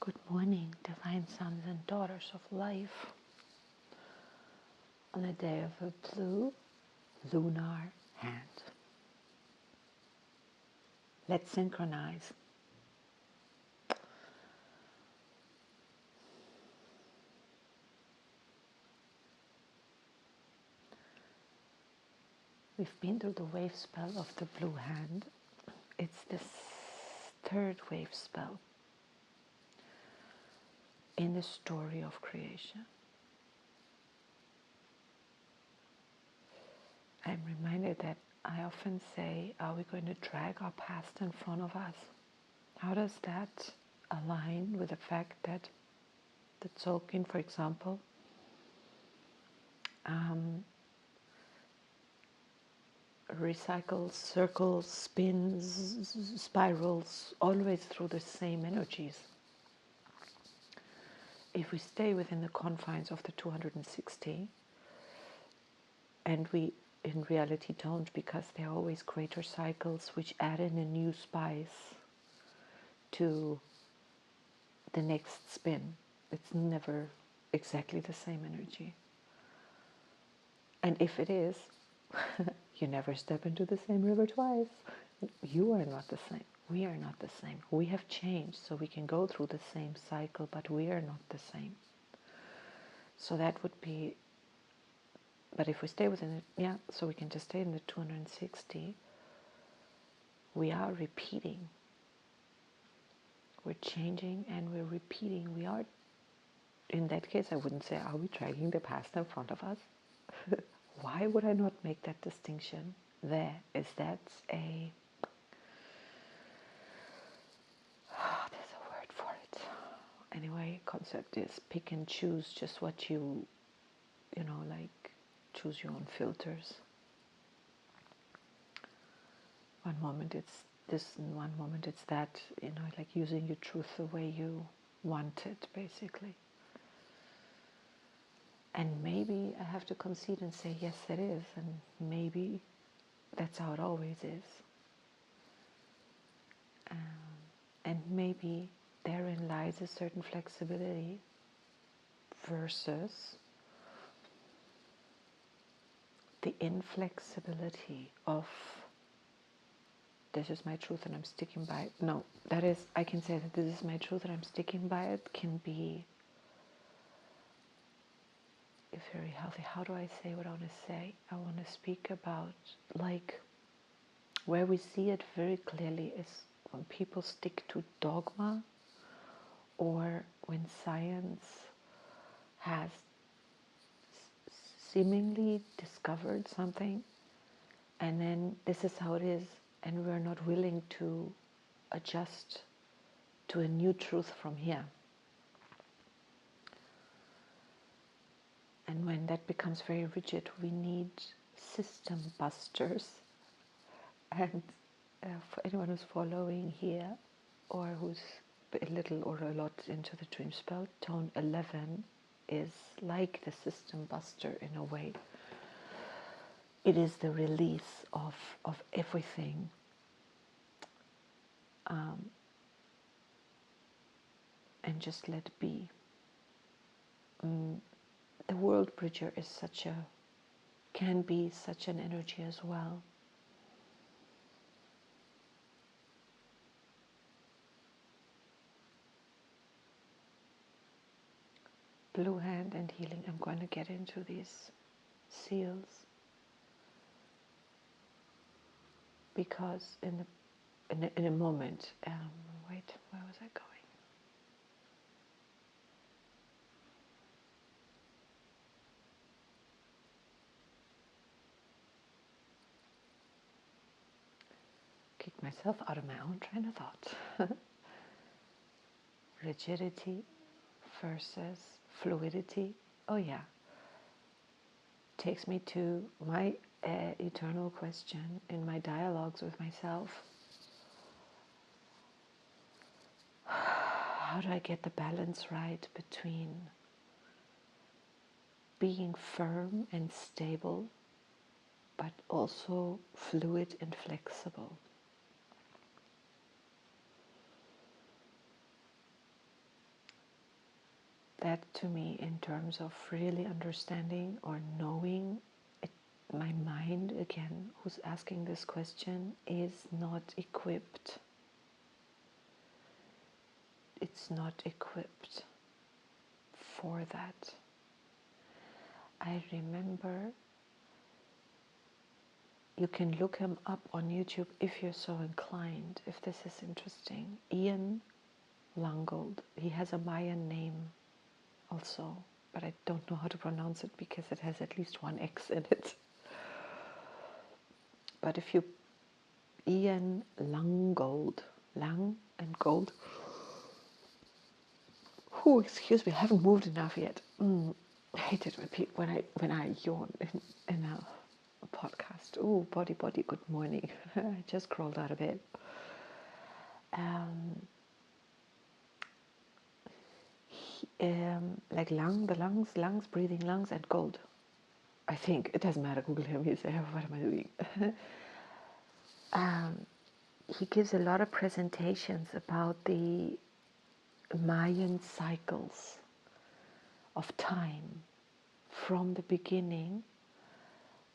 Good morning, divine sons and daughters of life. On the day of a blue lunar hand. Let's synchronize. We've been through the wave spell of the blue hand. It's this third wave spell in the story of creation. I'm reminded that I often say, are we going to drag our past in front of us? How does that align with the fact that the Tolkien, for example, recycles, circles, spins, spirals, always through the same energies? If we stay within the confines of the 260, and we in reality don't, because there are always greater cycles which add in a new spice to the next spin. It's never exactly the same energy. And if it is, you never step into the same river twice. You are not the same. We are not the same. We have changed, so we can go through the same cycle, but we are not the same. So that would be, but if we stay within it, so we can just stay in the 260, we are repeating. We're changing and we're repeating. We are, in that case, I wouldn't say, are we dragging the past in front of us? Why would I not make that distinction there? Is that a, there's a word for it. Anyway, concept is pick and choose just what you like choose your own filters. One moment it's this and one moment it's that, like using your truth the way you want it, basically. And maybe I have to concede and say, yes, it is, and maybe that's how it always is. And maybe therein lies a certain flexibility versus the inflexibility of this is my truth and I'm sticking by it. No, that is, I can say that this is my truth and I'm sticking by it can be very healthy. How do I say what I want to say? I want to speak about, like, where we see it very clearly is when people stick to dogma, or when science has seemingly discovered something and then this is how it is, and we're not willing to adjust to a new truth from here. And when that becomes very rigid, we need system busters. And for anyone who's following here, or who's a little or a lot into the dream spell, tone 11 is like the system buster in a way. It is the release of everything. And just let be. The world bridger is can be such an energy as well. Blue hand and healing. I'm going to get into these seals because in a moment. Wait, where was I going? Kick myself out of my own train of thought. Rigidity versus fluidity. Oh yeah. Takes me to my eternal question in my dialogues with myself. How do I get the balance right between being firm and stable, but also fluid and flexible? that to me in terms of really understanding or knowing it. My mind, again, who's asking this question, is not equipped. It's not equipped for that. I remember, you can look him up on YouTube if you're so inclined, if this is interesting. Ian Langold. He has a Mayan name also, but I don't know how to pronounce it because it has at least one X in it. But if you, Ian Langold, Lang and Gold. Oh, excuse me, I haven't moved enough yet. I hate it when I yawn in a podcast. Oh, body, good morning. I just crawled out of bed. Like the lungs, breathing lungs, and gold. I think it doesn't matter. Google him. He's there. What am I doing? He gives a lot of presentations about the Mayan cycles of time from the beginning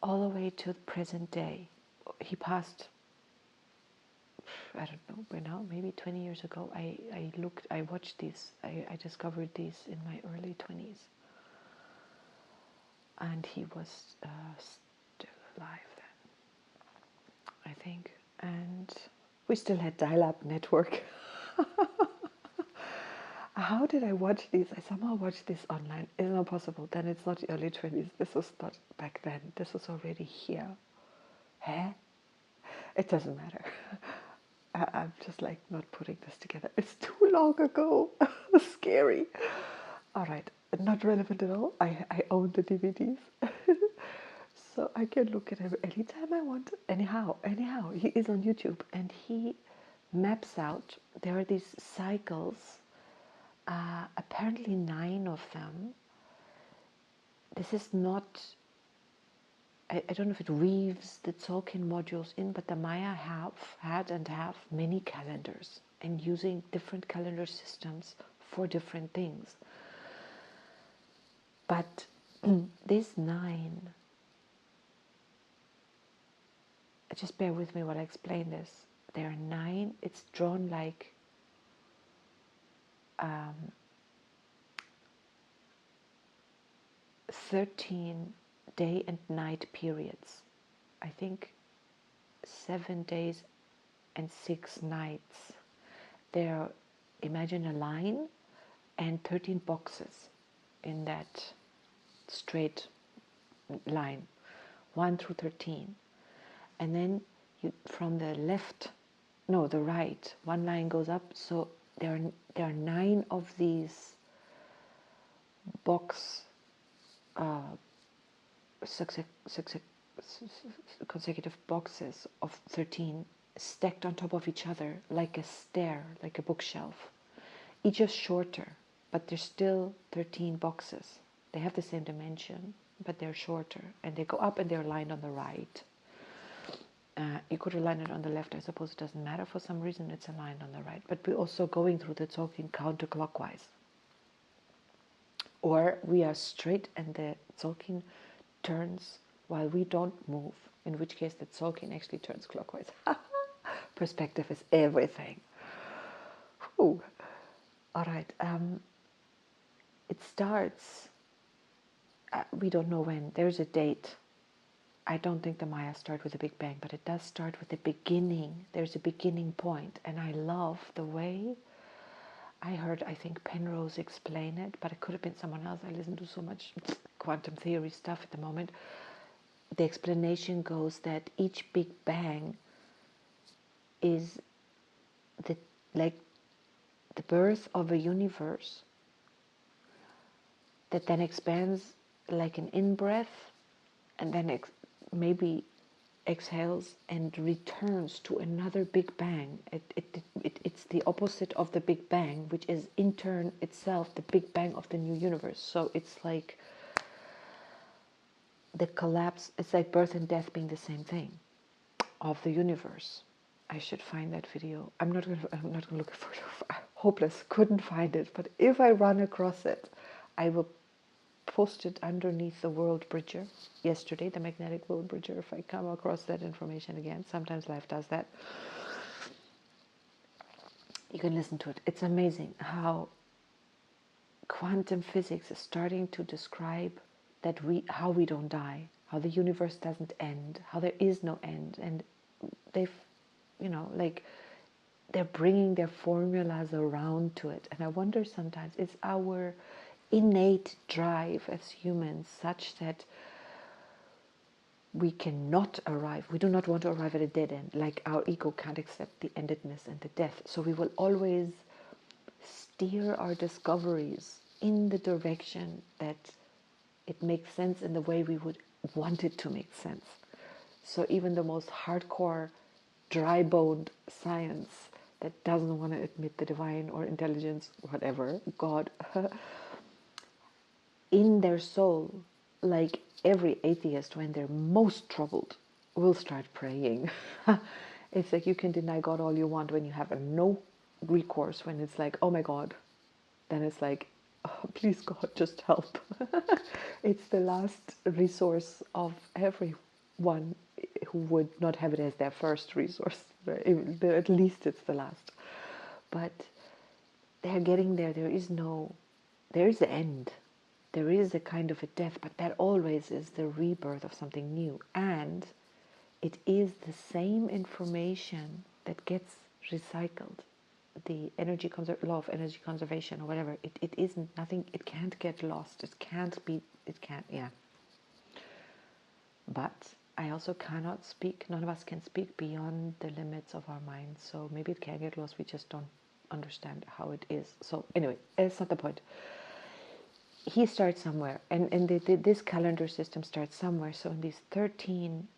all the way to the present day. He passed, I don't know, by now, maybe 20 years ago. I watched these, I discovered these in my early 20s. And he was still alive then, I think. And we still had dial-up network. How did I watch these? I somehow watched this online. It's not possible. Then it's not the early 20s. This was not back then. This was already here. Huh? It doesn't matter. I'm just like not putting this together. It's too long ago. Scary. All right. Not relevant at all. I own the DVDs. So I can look at him anytime I want. Anyhow, he is on YouTube and he maps out. There are these cycles, apparently 9 of them. This is not, I don't know if it weaves the Tzolk'in modules in, but the Maya have many calendars and using different calendar systems for different things. But this 9, just bear with me while I explain this. There are 9, it's drawn like 13 day and night periods. I think 7 days and 6 nights. There, imagine a line and 13 boxes in that straight line, 1 through 13. And then from the right, one line goes up. So there are 9 of these box consecutive boxes of 13 stacked on top of each other like a stair, like a bookshelf. Each is shorter, but there's still 13 boxes. They have the same dimension, but they're shorter, and they go up and they're lined on the right. You could align it on the left, I suppose it doesn't matter. For some reason it's aligned on the right. But we're also going through the Tzolk'in counterclockwise. Or we are straight and the Tzolk'in turns while we don't move, in which case the Tzolk'in actually turns clockwise. Perspective is everything. Whew. All right. It starts, we don't know when. There's a date. I don't think the Maya start with the Big Bang, but it does start with the beginning. There's a beginning point, and I love the way I heard, I think, Penrose explain it, but it could have been someone else. I listen to so much quantum theory stuff at the moment. The explanation goes that each Big Bang is the birth of a universe that then expands like an in-breath and then maybe exhales and returns to another Big Bang. It's the opposite of the Big Bang, which is in turn itself the Big Bang of the new universe. So it's like the collapse, it's like birth and death being the same thing of the universe. I should find that video. I'm not gonna look for it. Hopeless, couldn't find it. But if I run across it, I will post it underneath the World Bridger yesterday, the magnetic World Bridger, if I come across that information again. Sometimes life does that. You can listen to it. It's amazing how quantum physics is starting to describe that how we don't die, how the universe doesn't end, how there is no end. And they've, like, they're bringing their formulas around to it. And I wonder sometimes, is our innate drive as humans such that we cannot arrive, we do not want to arrive at a dead end, like our ego can't accept the endedness and the death. So we will always steer our discoveries in the direction that it makes sense in the way we would want it to make sense. So even the most hardcore, dry-boned science that doesn't want to admit the divine or intelligence, whatever, God, in their soul, like every atheist, when they're most troubled, will start praying. It's like you can deny God all you want when you have no recourse. When it's like, oh my God, then it's like, oh, please God, just help. It's the last resource of everyone who would not have it as their first resource. At least it's the last. But they're getting there. There is the end. There is a kind of a death, but that always is the rebirth of something new. And it is the same information that gets recycled. The law of energy conservation or whatever, it isn't nothing, it can't get lost. Yeah. But I also cannot speak, none of us can speak beyond the limits of our minds. So maybe it can get lost, we just don't understand how it is. So anyway, it's not the point. He starts somewhere, and this calendar system starts somewhere. So in these 13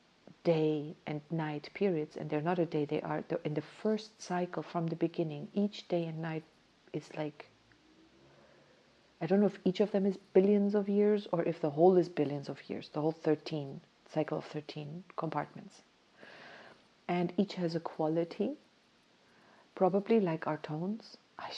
day and night periods, and they're not a day, they're in the first cycle from the beginning. Each day and night is like, I don't know if each of them is billions of years or if the whole is billions of years, the whole 13 cycle of 13 compartments. And each has a quality, probably like our tones. I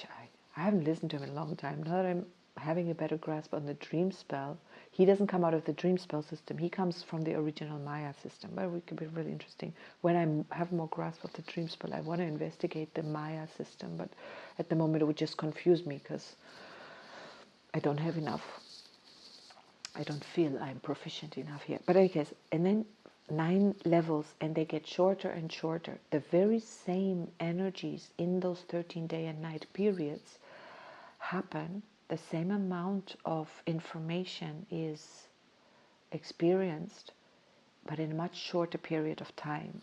haven't listened to him in a long time. Now that I'm having a better grasp on the dream spell, he doesn't come out of the dream spell system. He comes from the original Maya system, but it could be really interesting. When I have more grasp of the dream spell, I want to investigate the Maya system, but at the moment it would just confuse me because I don't have enough. I don't feel I'm proficient enough here. But I guess, and then 9 levels, and they get shorter and shorter. The very same energies in those 13 day and night periods happen. The same amount of information is experienced, but in a much shorter period of time.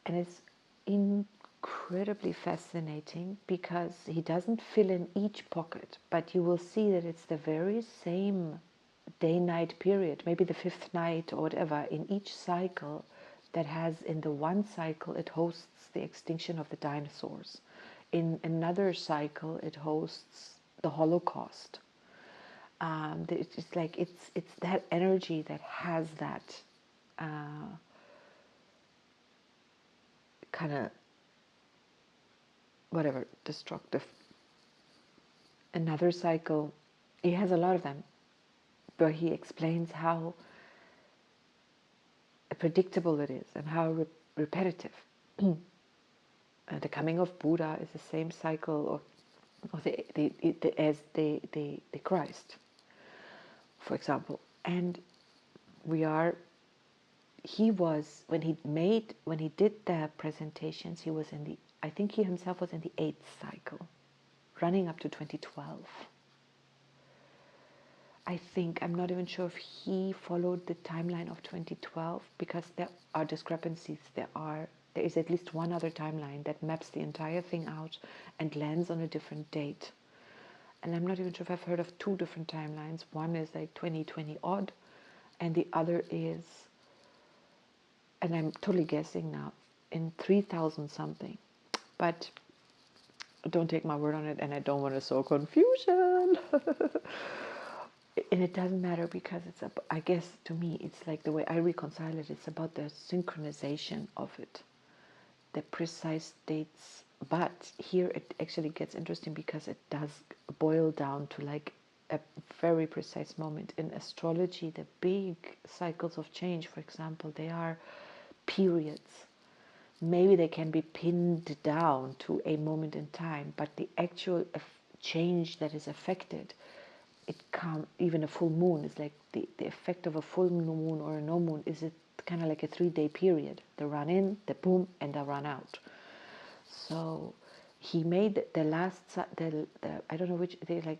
And it's incredibly fascinating because he doesn't fill in each pocket, but you will see that it's the very same day-night period, maybe the 5th night or whatever, in each cycle that has, in the one cycle, it hosts the extinction of the dinosaurs. In another cycle, it hosts the Holocaust. It's like it's that energy that has that kind of whatever destructive. Another cycle, he has a lot of them, but he explains how predictable it is and how repetitive. The coming of Buddha is the same cycle of as the Christ, for example. And he was, when he did the presentations, he was I think he himself was in the 8th cycle, running up to 2012. I'm not even sure if he followed the timeline of 2012, because there are discrepancies. There is at least one other timeline that maps the entire thing out and lands on a different date. And I'm not even sure if I've heard of 2 different timelines. One is like 2020 odd, and the other is, and I'm totally guessing now, in 3000 something. But don't take my word on it, and I don't want to sow confusion. And it doesn't matter, because I guess to me, it's like the way I reconcile it, it's about the synchronization of it. The precise dates But here it actually gets interesting because it does boil down to like a very precise moment. In astrology, the big cycles of change, for example, they are periods. Maybe they can be pinned down to a moment in time, but the actual change that is affected, it can't, even a full moon is like the effect of a full moon or a no moon is it kind of like a 3-day period. They run in, they boom, and they run out. So he made the last, the I don't know which, they like,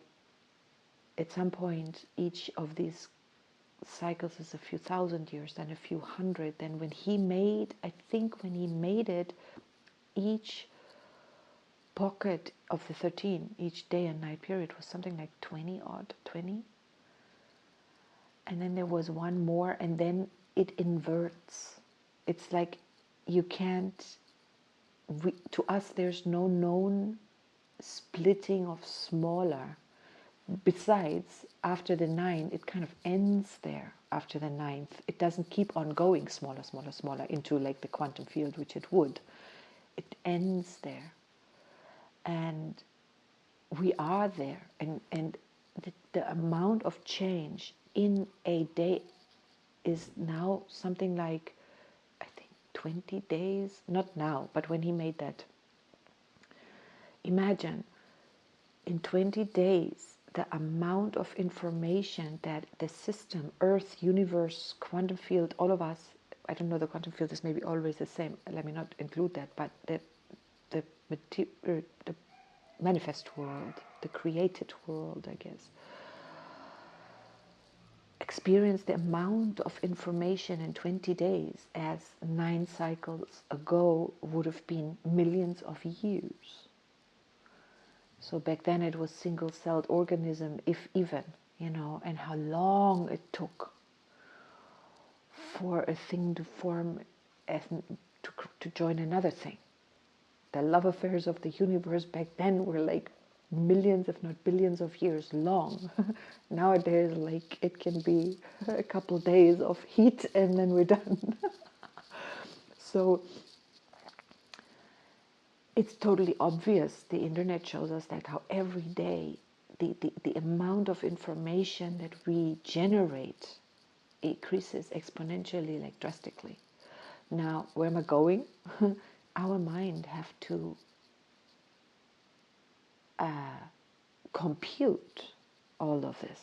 at some point, each of these cycles is a few thousand years, then a few hundred. Then when he made, I think when he made it, each pocket of the 13, each day and night period was something like 20. And then there was one more, and then it inverts. It's like you can't, to us, there's no known splitting of smaller. Besides, after the 9, it kind of ends there. After the 9th, it doesn't keep on going smaller, smaller, smaller into like the quantum field, which it would. It ends there. And we are there. And the amount of change in a day is now something like, I think, 20 days. Not now, but when he made that. Imagine, in 20 days, the amount of information that the system, Earth, universe, quantum field, all of us, I don't know, the quantum field is maybe always the same, let me not include that, but the manifest world, the created world, I guess, experience the amount of information in 20 days as 9 cycles ago would have been millions of years. So back then it was single-celled organism, if even, and how long it took for a thing to form, to join another thing. The love affairs of the universe back then were like millions, if not billions of years long. Nowadays, like, it can be a couple days of heat and then we're done. So it's totally obvious. The internet shows us that how every day the amount of information that we generate increases exponentially, like drastically. Now, where am I going? Our mind have to compute all of this.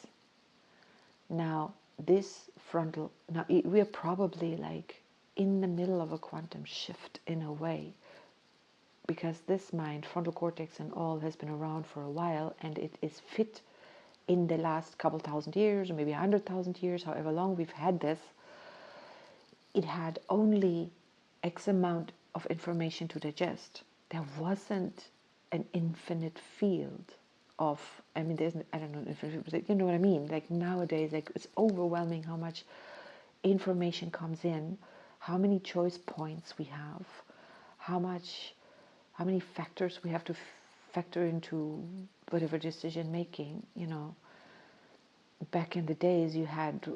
Now, we are probably like in the middle of a quantum shift in a way, because this mind, frontal cortex and all, has been around for a while, and it is fit in the last couple thousand years, or maybe 100,000 years, however long we've had this. It had only X amount of information to digest. There wasn't an infinite field of, I mean, there's, I don't know, you know what I mean? Like nowadays, like it's overwhelming how much information comes in, how many choice points we have, how many factors we have to factor into whatever decision making, Back in the days, you had,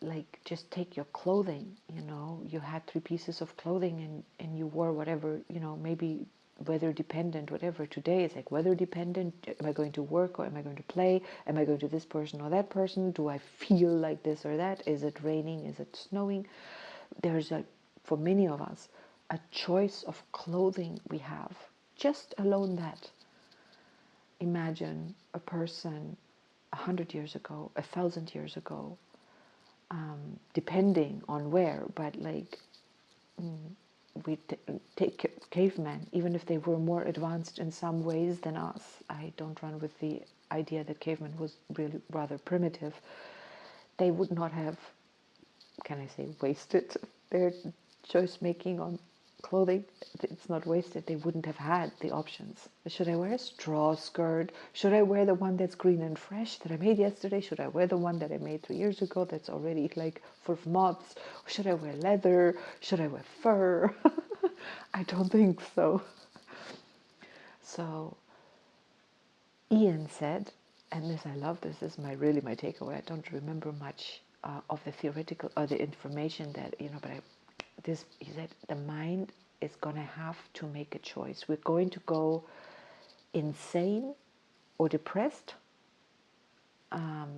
like, just take your clothing, you had 3 pieces of clothing and you wore whatever, maybe weather dependent, whatever. Today it's like weather dependent. Am I going to work or am I going to play? Am I going to this person or that person? Do I feel like this or that? Is it raining? Is it snowing? There's for many of us, a choice of clothing we have. Just alone that. Imagine a person 100 years ago, 1,000 years ago, depending on where, but like we take cavemen, even if they were more advanced in some ways than us. I don't run with the idea that cavemen was really rather primitive. They would not have, can I say, wasted their choice making on clothing. It's not wasted. They wouldn't have had the options. Should I wear a straw skirt? Should I wear the one that's green and fresh that I made yesterday? Should I wear the one that I made 3 years ago that's already like full of moths? Should I wear leather? Should I wear fur? I don't think so. So Ian said, and this I love, this is really my takeaway. I don't remember much of the theoretical or the information that, but he said the mind is going to have to make a choice. We're going to go insane or depressed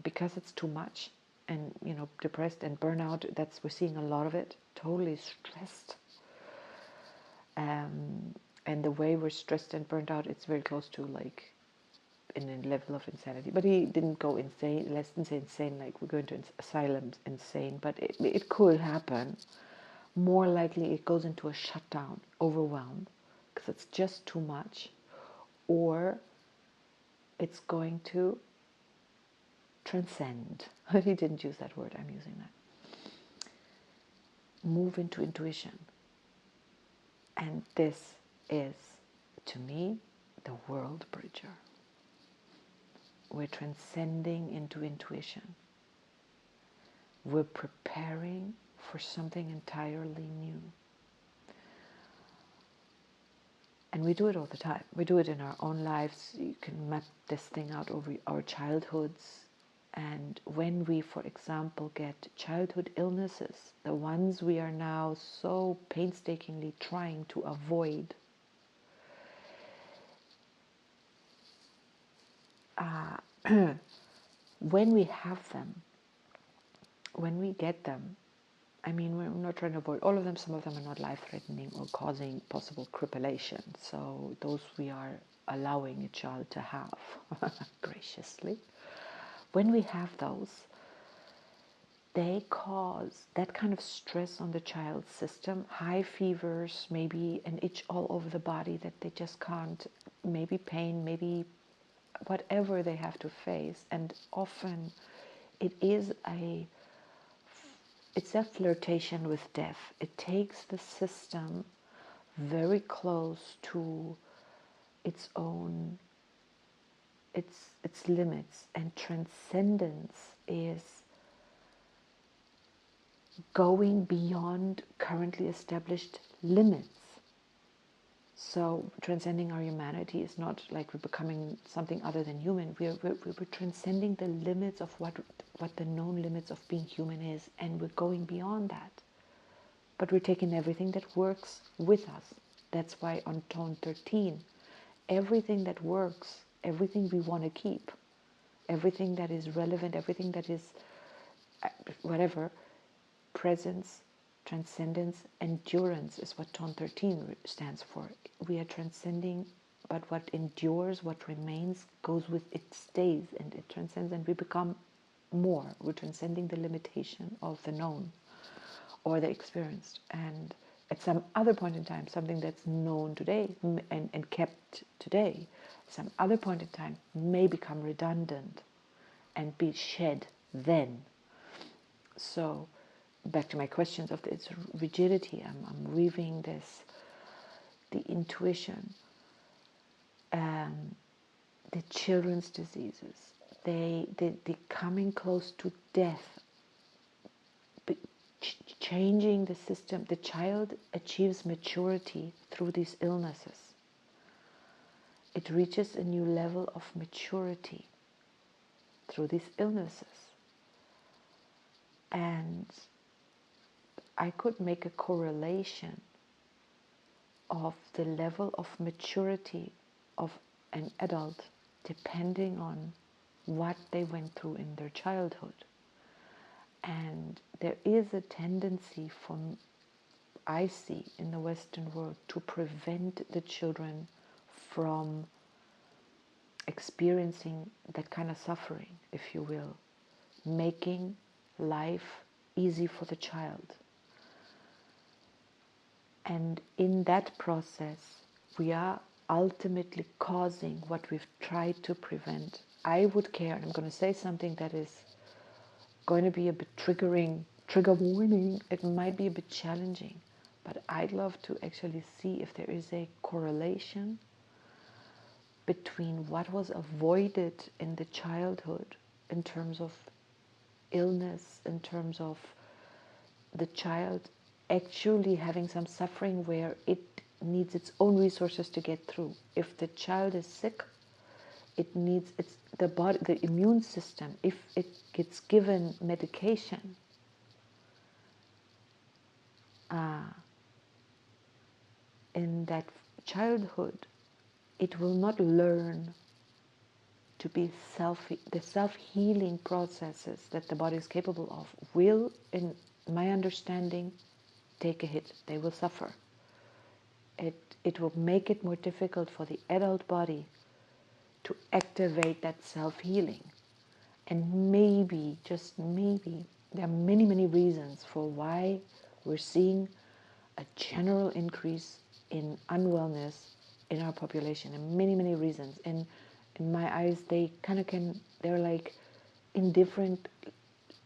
because it's too much. And, you know, depressed and burnout, we're seeing a lot of it, totally stressed. And the way we're stressed and burnt out, it's very close to like in a level of insanity. But he didn't go insane, less than say insane, like we're going to asylums insane, but it could happen. More likely it goes into a shutdown, overwhelm, because it's just too much, or it's going to transcend. He didn't use that word, I'm using that. Move into intuition. And this is, to me, the world bridger. We're transcending into intuition. We're preparing for something entirely new. And we do it all the time. We do it in our own lives. You can map this thing out over our childhoods. And when we, for example, get childhood illnesses, the ones we are now so painstakingly trying to avoid, when we have them, when we get them, I mean, we're not trying to avoid all of them. Some of them are not life-threatening or causing possible cripplation. So those we are allowing a child to have graciously. When we have those, they cause that kind of stress on the child's system, high fevers, maybe an itch all over the body that they just can't, maybe pain, maybe whatever they have to face. And often it's a flirtation with death. It takes the system very close to its own, its limits. And transcendence is going beyond currently established limits. So transcending our humanity is not like we're becoming something other than human. We're transcending the limits of what the known limits of being human is, and we're going beyond that. But we're taking everything that works with us. That's why on tone 13, everything that works, everything we want to keep, everything that is relevant, everything that is whatever, presence, transcendence, endurance is what tone 13 stands for. We are transcending, but what endures, what remains, goes with it, stays, and it transcends, and we become more. We're transcending the limitation of the known or the experienced. And at some other point in time, something that's known today and kept today, some other point in time may become redundant and be shed then. So back to my questions of its rigidity, I'm weaving this, the intuition, the children's diseases, the coming close to death, changing the system. The child achieves maturity through these illnesses. It reaches a new level of maturity through these illnesses. And I could make a correlation of the level of maturity of an adult depending on what they went through in their childhood. And there is a tendency I see in the Western world to prevent the children from experiencing that kind of suffering, if you will, making life easy for the child. And in that process, we are ultimately causing what we've tried to prevent. I would care, and I'm going to say something that is going to be a bit trigger warning. It might be a bit challenging, but I'd love to actually see if there is a correlation between what was avoided in the childhood in terms of illness, in terms of the child actually having some suffering where it needs its own resources to get through. If the child is sick, it needs the body, the immune system. If it gets given medication, in that childhood, it will not learn to be the self-healing processes that the body is capable of will, in my understanding, take a hit. They will suffer. It will make it more difficult for the adult body to activate that self-healing. And maybe, just maybe, there are many, many reasons for why we're seeing a general increase in unwellness in our population, and many, many reasons. And in my eyes, they kind of they're like indifferent,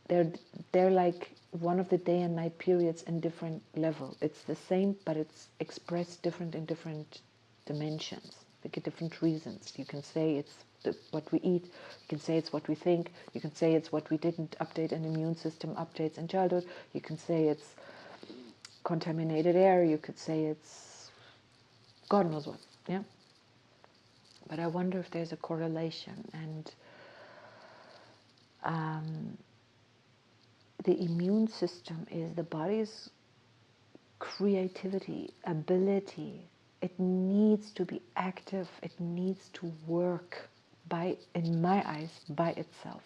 they're like one of the day and night periods in different level. It's the same, but it's expressed different in different dimensions, like different reasons. You can say it's what we eat, you can say it's what we think, you can say it's what we didn't update an immune system updates in childhood, you can say it's contaminated air, you could say it's God knows what, yeah? But I wonder if there's a correlation, and the immune system is the body's creativity, ability. It needs to be active, it needs to work in my eyes, by itself.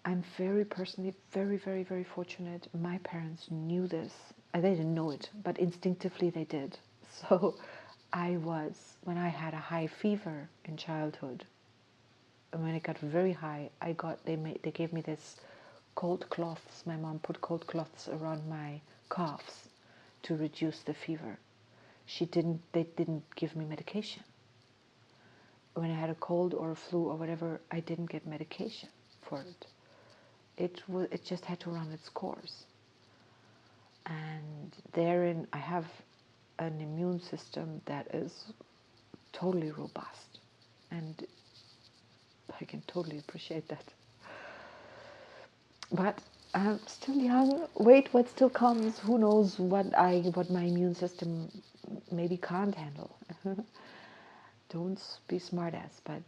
I'm very personally, very, very, very fortunate. My parents knew this. They didn't know it, but instinctively they did. So when I had a high fever in childhood, and when it got very high, they gave me this cold cloths. My mom put cold cloths around my calves to reduce the fever. They didn't give me medication. When I had a cold or a flu or whatever, I didn't get medication for it. It just had to run its course. And therein I have an immune system that is totally robust, and I can totally appreciate that. But I'm still young. Wait, what still comes? Who knows what my immune system maybe can't handle. Don't be smartass, but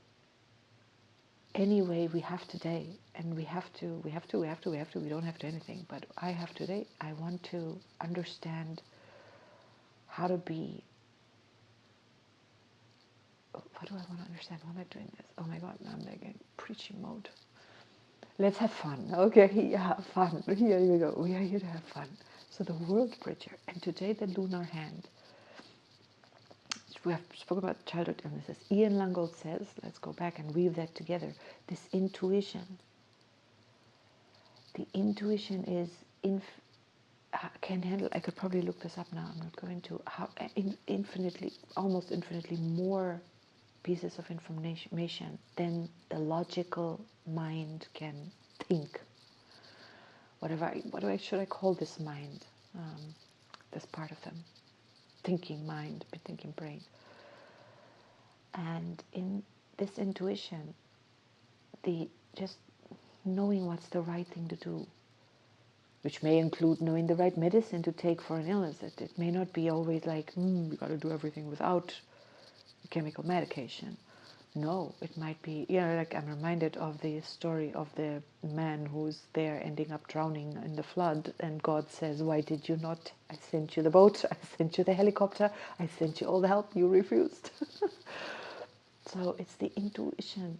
anyway, we have today, and we don't have to anything, but I have today. I want to understand how to be. What do I want to understand? Why am I doing this? Oh my God, now I'm like in preaching mode. Let's have fun. Okay, yeah, fun. Here we go. We are here to have fun. So the World Bridger, and today the Lunar Hand. We have spoken about childhood illnesses. Ian Langold says, let's go back and weave that together. This intuition. The intuition is can handle. I could probably look this up now. I'm not going to. How almost infinitely more pieces of information than the logical mind can think. Should I call this mind? This part of them, thinking mind, thinking brain. And in this intuition, just knowing what's the right thing to do, which may include knowing the right medicine to take for an illness. It may not be always like, you got to do everything without chemical medication. No, it might be, like I'm reminded of the story of the man who's there ending up drowning in the flood, and God says, why did you not? I sent you the boat, I sent you the helicopter, I sent you all the help, you refused. So it's the intuition.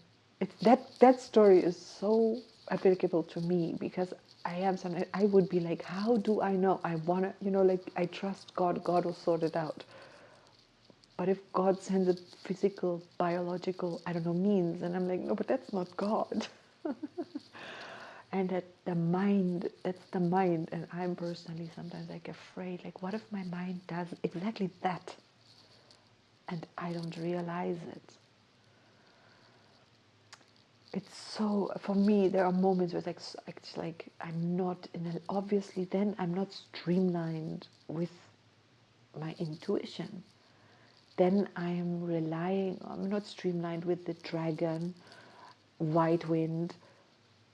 That story is so applicable to me, because I would be like, how do I know? I want to, I trust God, God will sort it out. But if God sends a physical, biological, means, and I'm like, no, but that's not God. And that's the mind, and I'm personally sometimes afraid, like, what if my mind does exactly that, and I don't realize it? It's so, for me, there are moments where it's like I'm not obviously then I'm not streamlined with my intuition. Then I'm not streamlined with the dragon, white wind,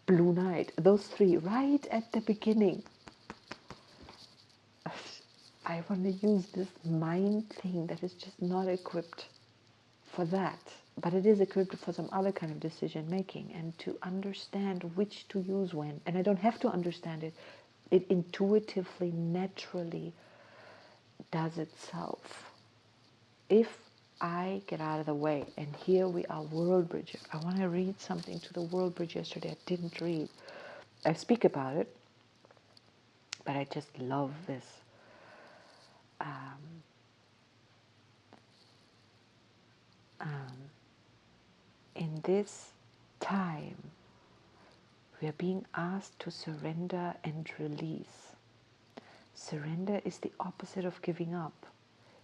blue night, those three right at the beginning. I want to use this mind thing that is just not equipped for that, but it is equipped for some other kind of decision making, and to understand which to use when. And I don't have to understand it. It intuitively, naturally does itself. If I get out of the way, and here we are, World Bridger. I want to read something to the World Bridge yesterday. I didn't read. I speak about it, but I just love this. Um, in this time, we are being asked to surrender and release. Surrender is the opposite of giving up.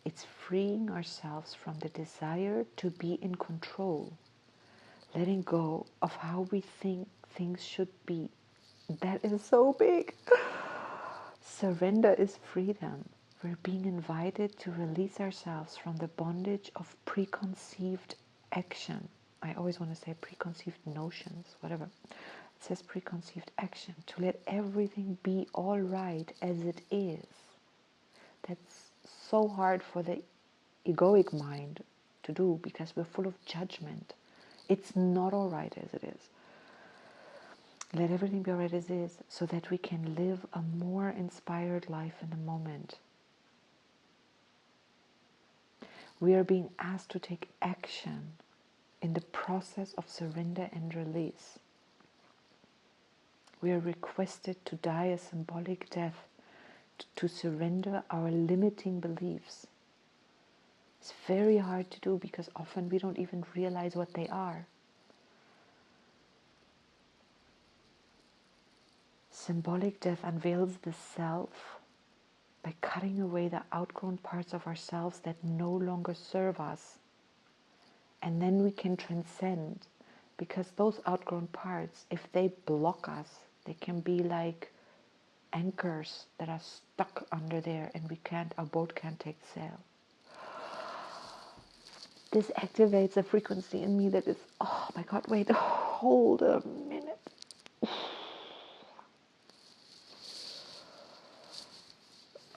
It's freeing ourselves from the desire to be in control, letting go of how we think things should be. That is so big. Surrender is freedom. We're being invited to release ourselves from the bondage of preconceived action. I always want to say preconceived notions, whatever. It says preconceived action, to let everything be all right as it is. That's so hard for the egoic mind to do because we're full of judgment. It's not all right as it is. Let everything be all right as is so that we can live a more inspired life in the moment. We are being asked to take action in the process of surrender and release. We are requested to die a symbolic death, to surrender our limiting beliefs. It's very hard to do because often we don't even realize what they are. Symbolic death unveils the self by cutting away the outgrown parts of ourselves that no longer serve us. And then we can transcend, because those outgrown parts, if they block us, they can be like anchors that are stuck under there and our boat can't take sail. This activates a frequency in me that is, oh my God, wait, hold a minute.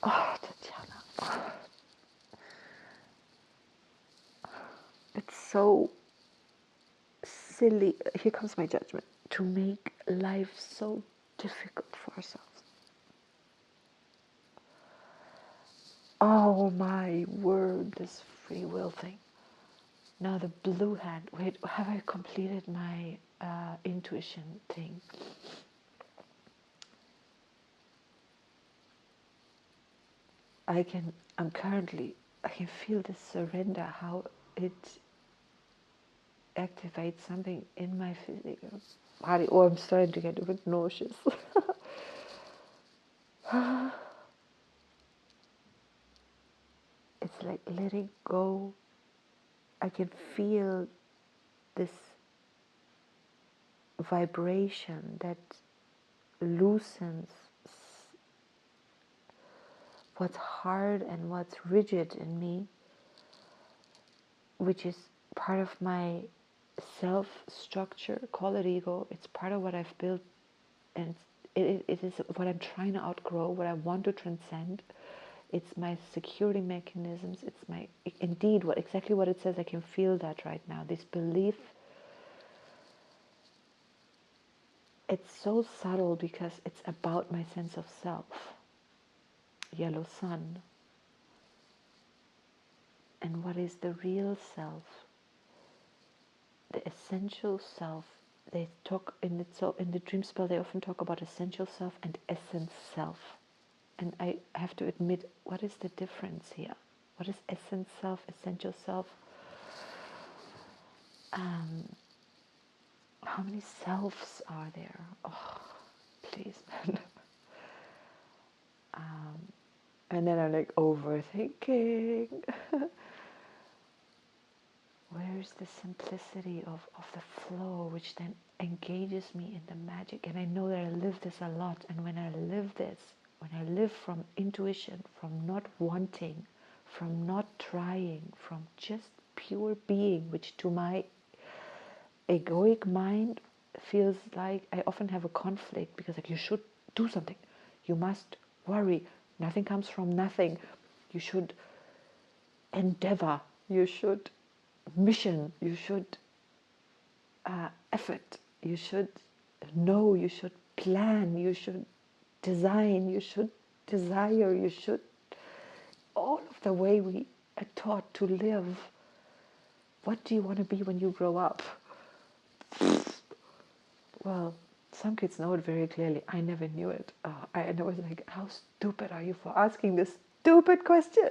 Oh, Tatiana. It's so silly. Here comes my judgment. To make life so difficult for ourselves. Oh my word, this free will thing. Now the blue hand. Wait, have I completed my intuition thing? I can feel this surrender, how it activates something in my physical body. Oh, I'm starting to get a bit nauseous. It's like letting go. I can feel this vibration that loosens what's hard and what's rigid in me, which is part of my self structure, call it ego. It's part of what I've built, and it is what I'm trying to outgrow, what I want to transcend. It's my security mechanisms. It's my, indeed, exactly what it says. I can feel that right now. This belief, it's so subtle because it's about my sense of self. Yellow sun. And what is the real self? The essential self. They talk in the dream spell. They often talk about essential self and essence self. And I have to admit, what is the difference here? What is essence self, essential self? How many selves are there? Oh, please, man. And then I'm like overthinking. Where's the simplicity of the flow, which then engages me in the magic? And I know that I live this a lot. And when I live this, when I live from intuition, from not wanting, from not trying, from just pure being, which to my egoic mind feels like I often have a conflict, because like, you should do something, you must worry, nothing comes from nothing, you should endeavor, you should mission, you should effort, you should know, you should plan, you should design, you should desire, you should the way we are taught to live. What do you want to be when you grow up? Well, some kids know it very clearly. I never knew it. And I was like, how stupid are you for asking this stupid question?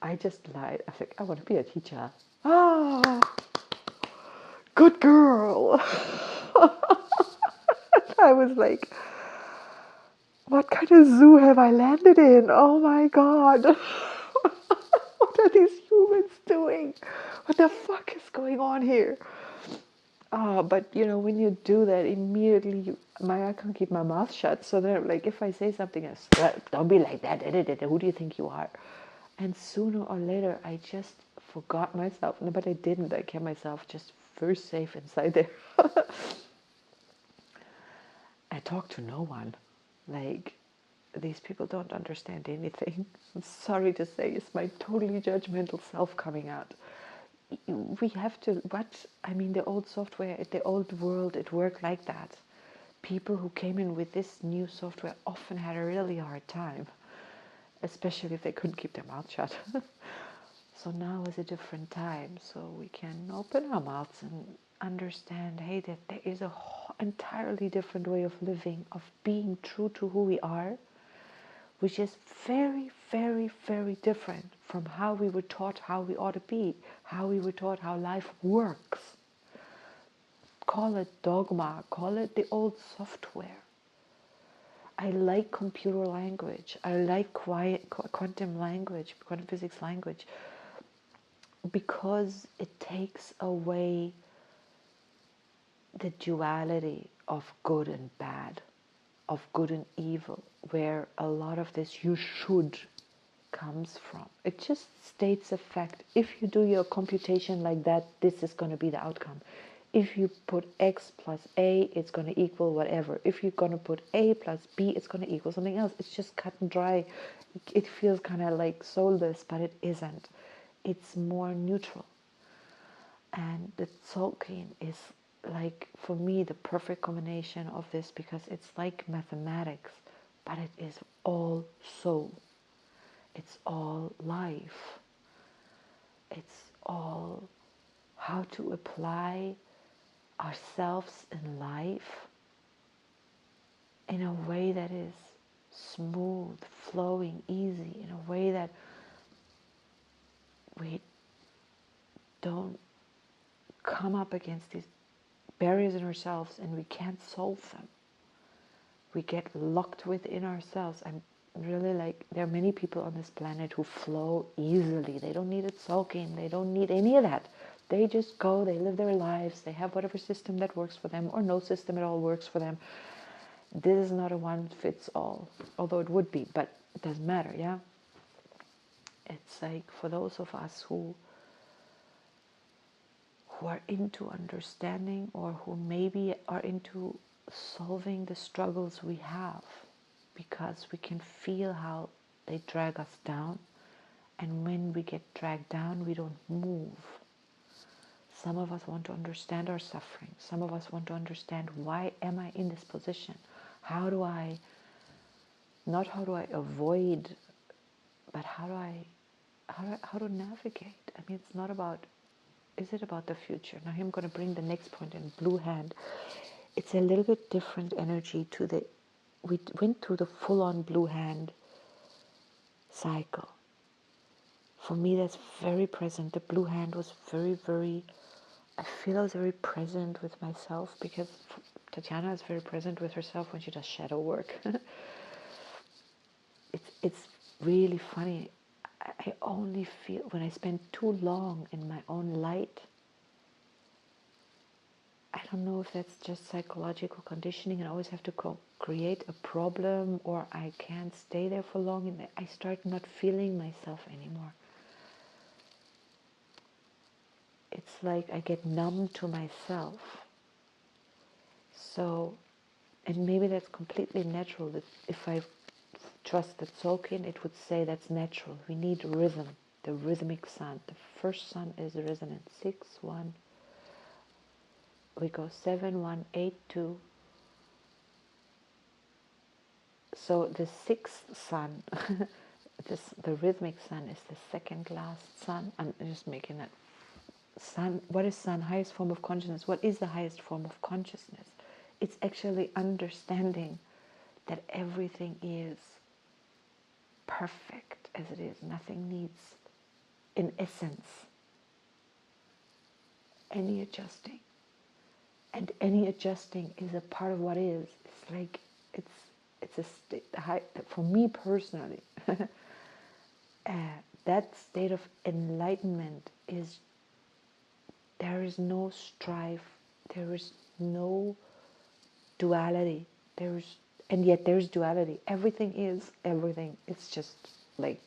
I just lied. I think I want to be a teacher. Ah, good girl. I was like, what kind of zoo have I landed in? Oh my God. What are these humans doing? What the fuck is going on here? But when you do that, immediately I can't keep my mouth shut. So then, like, if I say something else, don't be like that. Who do you think you are? And sooner or later, I just forgot myself. No, but I didn't. I kept myself just very safe inside there. I talked to no one. Like, these people don't understand anything. I'm sorry to say, it's my totally judgmental self coming out. We have to, the old software, the old world, it worked like that. People who came in with this new software often had a really hard time, especially if they couldn't keep their mouth shut. So now is a different time, so we can open our mouths and understand, hey, that there is a entirely different way of living, of being true to who we are, which is very, very, very different from how we were taught how we ought to be, how we were taught how life works. Call it dogma, call it the old software. I like computer language. I like quantum language, quantum physics language, because it takes away the duality of good and bad, of good and evil, where a lot of this you should comes from. It just states a fact. If you do your computation like that, this is going to be the outcome. If you put x plus a, it's going to equal whatever. If you're going to put a plus b, it's going to equal something else. It's just cut and dry. It feels kind of like soulless, but it isn't. It's more neutral. And the Tolkien is, like, for me, the perfect combination of this, because it's like mathematics, but it is all soul. It's all life. It's all how to apply ourselves in life in a way that is smooth, flowing, easy, in a way that we don't come up against these barriers in ourselves and we can't solve them. We get locked within ourselves. I'm really like, there are many people on this planet who flow easily. They don't need it sulking. They don't need any of that. They just go, they live their lives. They have whatever system that works for them, or no system at all works for them. This is not a one fits all, although it would be, but it doesn't matter, yeah? It's like for those of us who are into understanding, or who maybe are into solving the struggles we have, because we can feel how they drag us down, and when we get dragged down, we don't move. Some of us want to understand our suffering. Some of us want to understand, why am I in this position? How do I avoid, but how to navigate? I mean, it's not about, is it about the future? Now I'm going to bring the next point in Blue Hand. It's a little bit different energy to we went through the full-on Blue Hand cycle. For me, that's very present. The Blue Hand was very, very, I feel I was very present with myself, because Tatiana is very present with herself when she does shadow work. It's really funny. I only feel, when I spend too long in my own light, I don't know if that's just psychological conditioning and I always have to create a problem, or I can't stay there for long, and I start not feeling myself anymore. It's like I get numb to myself. So, and maybe that's completely natural. That if I trust the Tolkien, it would say that's natural. We need rhythm, the rhythmic sun. The first sun is resonant. 6, 1. We go 7, 1, 8, 2. So the sixth sun the rhythmic sun is the second last sun. I'm just making that sun. What is sun? Highest form of consciousness. What is the highest form of consciousness? It's actually understanding that everything is perfect as it is. Nothing needs, in essence, any adjusting. And any adjusting is a part of what is. It's like, it's a state, for me personally, that state of enlightenment is, there is no strife, there is no duality, and yet there's duality. Everything is everything. It's just like,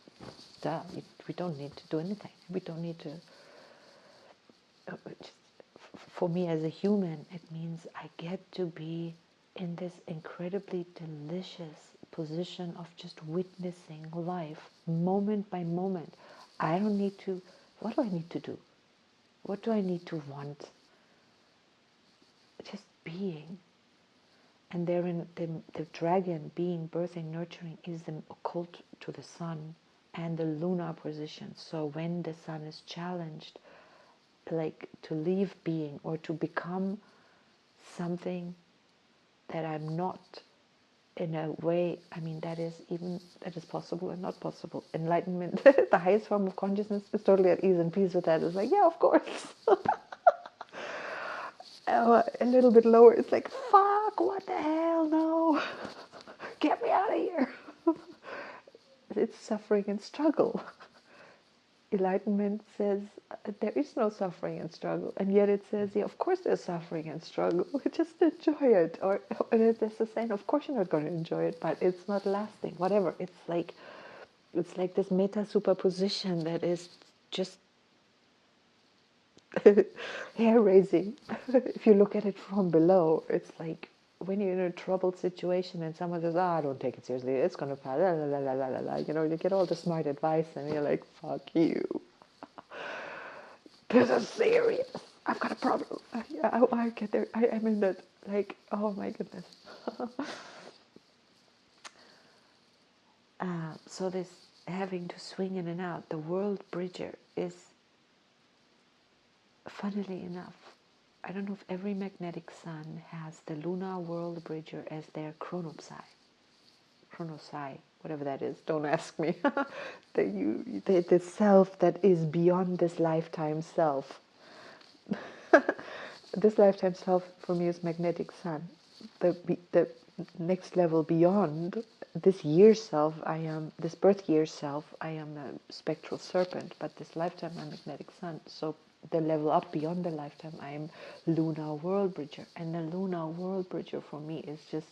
duh, we don't need to do anything. We don't need to, for me as a human, it means I get to be in this incredibly delicious position of just witnessing life moment by moment. I don't need to, what do I need to do? What do I need to want? Just being. And therein, the dragon, being, birthing, nurturing, is the occult to the sun and the lunar position. So when the sun is challenged, like to leave being or to become something that I'm not, in a way, I mean, that is possible and not possible. Enlightenment, the highest form of consciousness, is totally at ease and peace with that. It's like, yeah, of course. A little bit lower, it's like, fuck, what the hell, no. Get me out of here. It's suffering and struggle. Enlightenment says there is no suffering and struggle, and yet it says, yeah, of course there's suffering and struggle. Just enjoy it. Or there's a saying, of course you're not going to enjoy it, but it's not lasting. Whatever. It's like this meta superposition that is just hair raising. If you look at it from below, it's like when you're in a troubled situation and someone says, "Ah, don't take it seriously, it's gonna pass," la, la, la, la, la, la. You know, you get all the smart advice and you're like, fuck you. This is serious. I've got a problem. I get there. I'm in that, like, oh my goodness. So this having to swing in and out, the world bridger is, funnily enough, I don't know if every magnetic sun has the lunar world bridger as their chronopsi, whatever that is. Don't ask me. The self that is beyond this lifetime self. This lifetime self for me is magnetic sun. The next level beyond this year self, I am this birth year self. I am a spectral serpent, but this lifetime I'm magnetic sun. So the level up beyond the lifetime, I am lunar world bridger, and the lunar world bridger for me is just,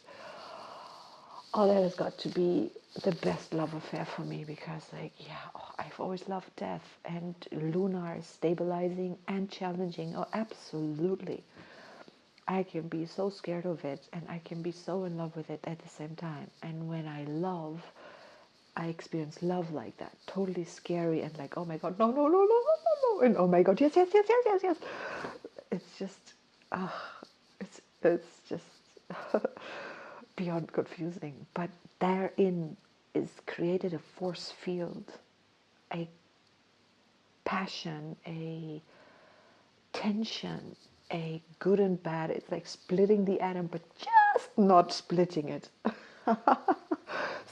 oh, that has got to be the best love affair for me, because, like, yeah, I've always loved death, and lunar is stabilizing and challenging. Oh, absolutely. I can be so scared of it, and I can be so in love with it at the same time. And when I love, I experience love like that, totally scary and like, oh my god, no, no, no, no, no, no, and oh my god, yes, yes, yes, yes, yes, yes. It's just, it's just beyond confusing. But therein is created a force field, a passion, a tension, a good and bad. It's like splitting the atom, but just not splitting it.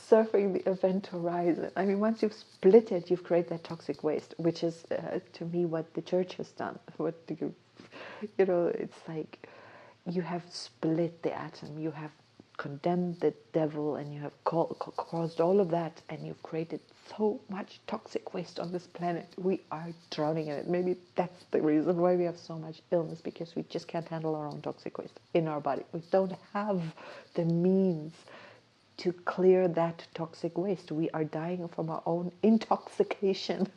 Surfing the event horizon. I mean, once you've split it, you've created that toxic waste, which is, to me, what the church has done. What do you know, it's like you have split the atom, you have condemned the devil, and you have caused all of that, and you've created so much toxic waste on this planet. We are drowning in it. Maybe that's the reason why we have so much illness, because we just can't handle our own toxic waste in our body. We don't have the means to clear that toxic waste. We are dying from our own intoxication.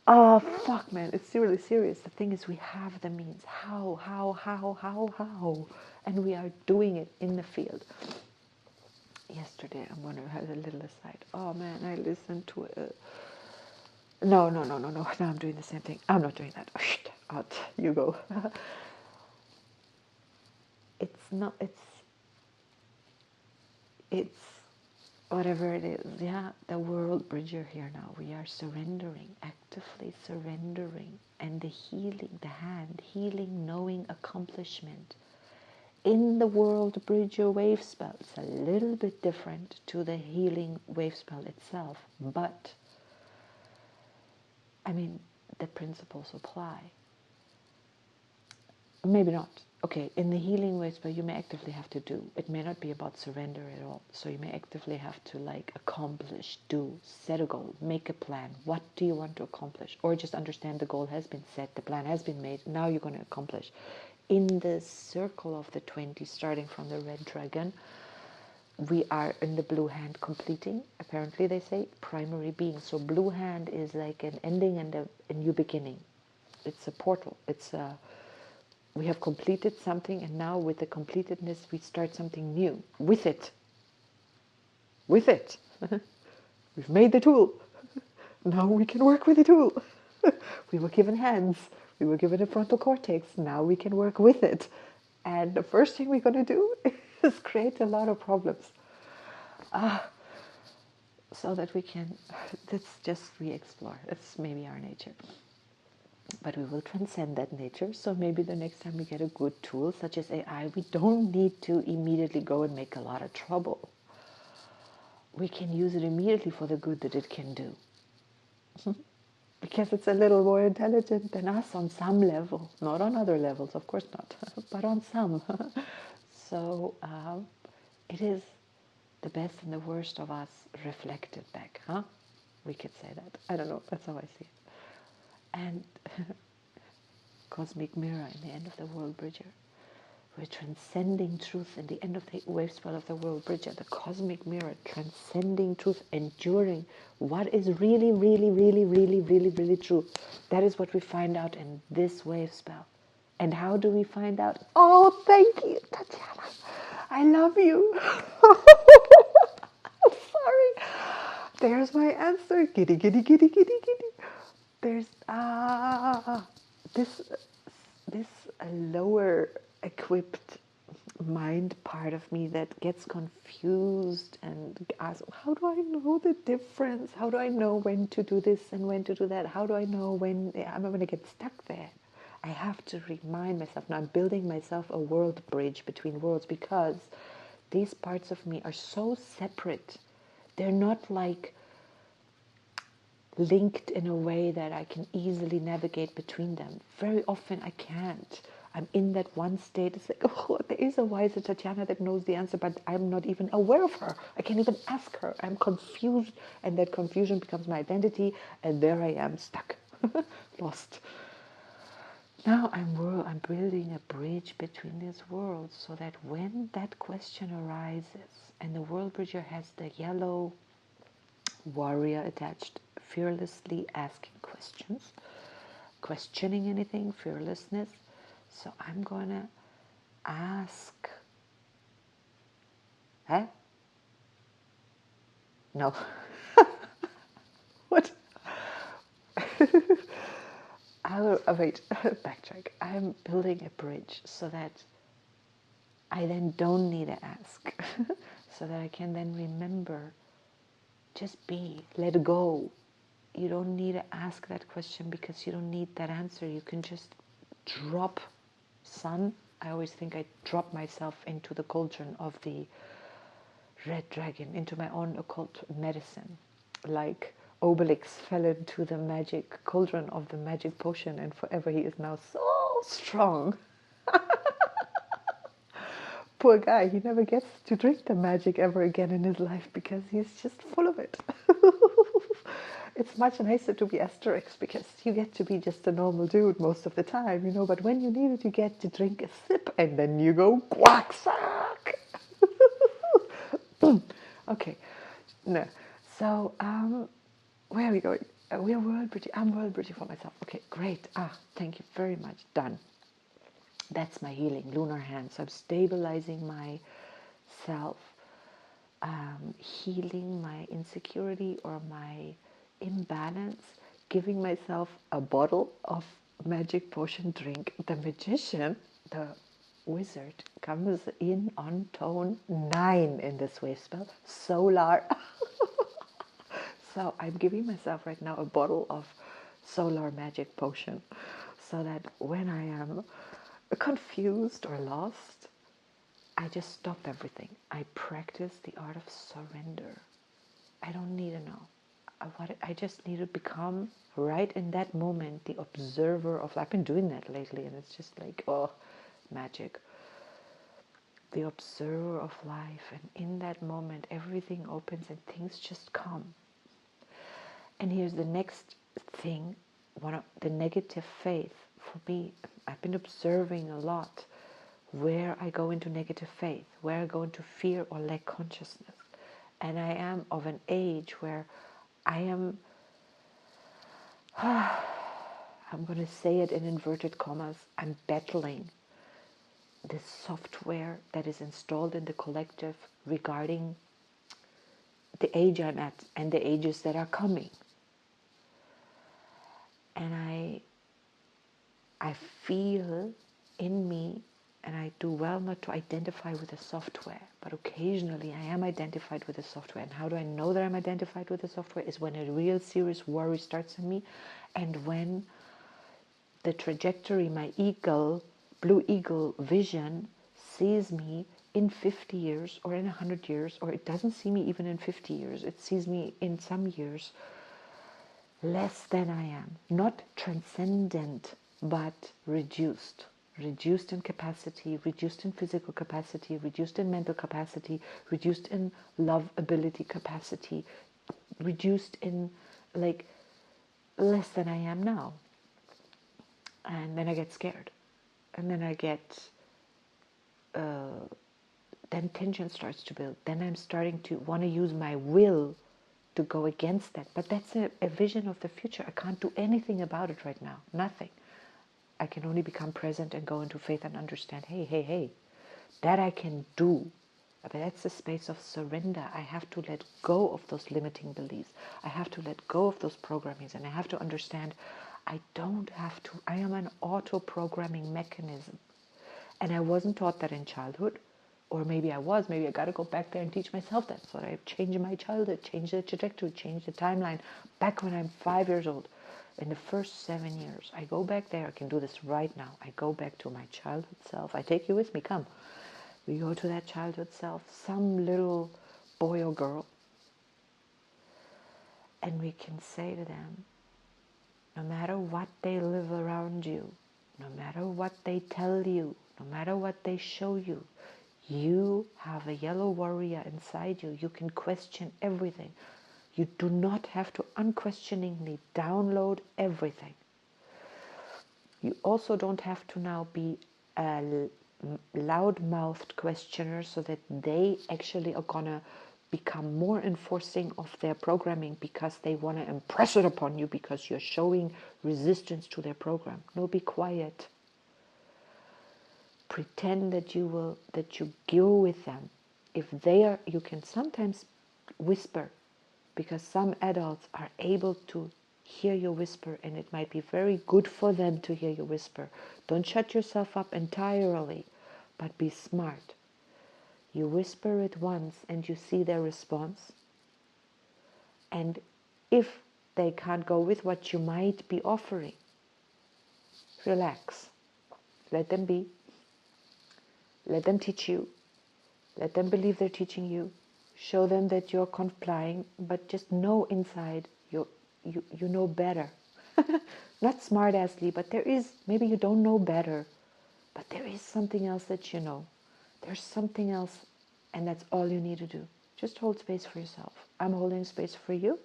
Oh, fuck, man. It's really serious. The thing is, we have the means. How? And we are doing it in the field. Yesterday, I'm going to have a little aside. Oh, man, I listened to a... No. Now I'm doing the same thing. I'm not doing that. Oh, shit. Out. You go. It's not... It's whatever it is, yeah, the world bridger here now. We are surrendering, actively surrendering, and the healing, the hand, healing, knowing, accomplishment. In the world bridger wave spell, it's a little bit different to the healing wave spell itself, but I mean, the principles apply. Maybe not. Okay, in the healing ways, but you may actively have to do. It may not be about surrender at all. So you may actively have to like accomplish, do, set a goal, make a plan. What do you want to accomplish? Or just understand the goal has been set, the plan has been made, now you're going to accomplish. In the circle of the 20, starting from the red dragon, we are in the blue hand completing, apparently they say, primary being. So blue hand is like an ending and a new beginning. It's a portal. It's a... We have completed something, and now with the completedness, we start something new. With it. With it. We've made the tool. Now we can work with the tool. We were given hands. We were given a frontal cortex. Now we can work with it. And the first thing we're going to do is create a lot of problems. So that we can, let's just re-explore. That's maybe our nature. But we will transcend that nature. So maybe the next time we get a good tool, such as AI, we don't need to immediately go and make a lot of trouble. We can use it immediately for the good that it can do. Because it's a little more intelligent than us on some level. Not on other levels, of course not, but on some. So it is the best and the worst of us reflected back, huh? We could say that. I don't know, that's how I see it. And cosmic mirror in the end of the world bridger. We're transcending truth in the end of the wave spell of the world bridger, the cosmic mirror, transcending truth, enduring what is really, really, really, really, really, really true. That is what we find out in this wave spell. And how do we find out? Oh, thank you, Tatiana. I love you. Sorry. There's my answer. Giddy, giddy, giddy, giddy, giddy. There's this lower equipped mind part of me that gets confused and asks, how do I know the difference? How do I know when to do this and when to do that? How do I know when I'm going to get stuck there? I have to remind myself. Now I'm building myself a world bridge between worlds, because these parts of me are so separate. They're not like linked in a way that I can easily navigate between them. Very often I can't. I'm in that one state. It's like, oh, there is a wiser Tatiana that knows the answer, but I'm not even aware of her. I can't even ask her. I'm confused, and that confusion becomes my identity, and there I am, stuck, lost. Now I'm building a bridge between these worlds, so that when that question arises, and the world bridger has the yellow warrior attached, fearlessly asking questions, questioning anything, fearlessness. So I'm going to ask, No. What? Wait, backtrack. I'm building a bridge so that I then don't need to ask, so that I can then remember, just be, let go. You don't need to ask that question because you don't need that answer. You can just drop sun. I always think I drop myself into the cauldron of the red dragon, into my own occult medicine. Like Obelix fell into the magic cauldron of the magic potion, and forever he is now so strong. Poor guy, he never gets to drink the magic ever again in his life because he's just full of it. It's much nicer to be Asterix because you get to be just a normal dude most of the time, you know, but when you need it, you get to drink a sip and then you go quack sack. Okay, no. So, where are we going? We're world bridging. I'm world bridging for myself. Okay, great. Thank you very much. Done. That's my healing, lunar hand. So I'm stabilizing myself, healing my insecurity or my imbalance, giving myself a bottle of magic potion drink. The magician, the wizard comes in on tone 9 in this wave spell, solar. So I'm giving myself right now a bottle of solar magic potion so that when I am confused or lost, I just stop everything. I practice the art of surrender. I don't need to know. I just need to become right in that moment the observer of. I've been doing that lately, and it's just like, oh, magic. The observer of life, and in that moment, everything opens and things just come. And here's the next thing: one of the negative faith for me. I've been observing a lot where I go into negative faith, where I go into fear or lack consciousness. And I am of an age where I am, I'm going to say it in inverted commas, I'm battling this software that is installed in the collective regarding the age I'm at and the ages that are coming. And I feel in me, and I do well not to identify with the software, but occasionally I am identified with the software. And how do I know that I'm identified with the software? Is when a real serious worry starts in me, and when the trajectory, my eagle, blue eagle vision sees me in 50 years or in 100 years, or it doesn't see me even in 50 years, it sees me in some years less than I am, not transcendent, but reduced. Reduced in capacity, reduced in physical capacity, reduced in mental capacity, reduced in love ability capacity, reduced in like less than I am now. And then I get scared. And then I get, then tension starts to build. Then I'm starting to want to use my will to go against that. But that's a vision of the future. I can't do anything about it right now. Nothing. I can only become present and go into faith and understand, hey, that I can do. But that's the space of surrender. I have to let go of those limiting beliefs. I have to let go of those programmings, and I have to understand I don't have to. I am an auto-programming mechanism. And I wasn't taught that in childhood. Or maybe I was. Maybe I got to go back there and teach myself that. So I change my childhood, change the trajectory, change the timeline. Back when I'm 5 years old, in the first 7 years, I go back there. I can do this right now. I go back to my childhood self. I take you with me. Come. We go to that childhood self, some little boy or girl, and we can say to them, no matter what they live around you, no matter what they tell you, no matter what they show you, you have a yellow warrior inside you. You can question everything. You do not have to unquestioningly download everything. You also don't have to now be a loud-mouthed questioner so that they actually are gonna become more enforcing of their programming because they want to impress it upon you because you're showing resistance to their program. No, be quiet. Pretend that you go with them. If they are, you can sometimes whisper, because some adults are able to hear your whisper, and it might be very good for them to hear your whisper. Don't shut yourself up entirely, but be smart. You whisper it once and you see their response. And if they can't go with what you might be offering, relax. Let them be. Let them teach you. Let them believe they're teaching you. Show them that you're complying, but just know inside you know better. Not smart-assly, but there is, maybe you don't know better, but there is something else that you know. There's something else, and that's all you need to do. Just hold space for yourself. I'm holding space for you.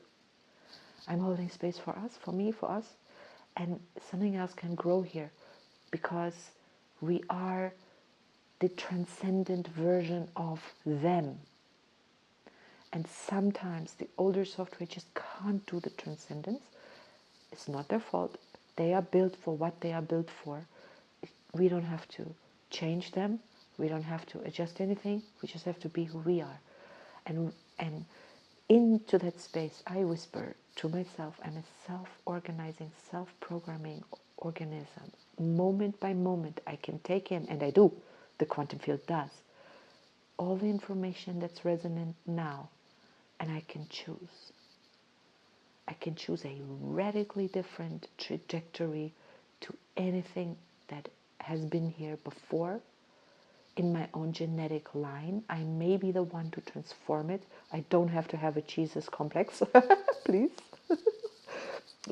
I'm holding space for us, for me, for us. And something else can grow here because we are the transcendent version of them. And sometimes the older software just can't do the transcendence. It's not their fault. They are built for what they are built for. We don't have to change them. We don't have to adjust anything. We just have to be who we are. And into that space, I whisper to myself, I'm a self-organizing, self-programming organism. Moment by moment, I can take in, and I do, the quantum field does. All the information that's resonant now, and I can choose. I can choose a radically different trajectory to anything that has been here before in my own genetic line. I may be the one to transform it. I don't have to have a Jesus complex, please.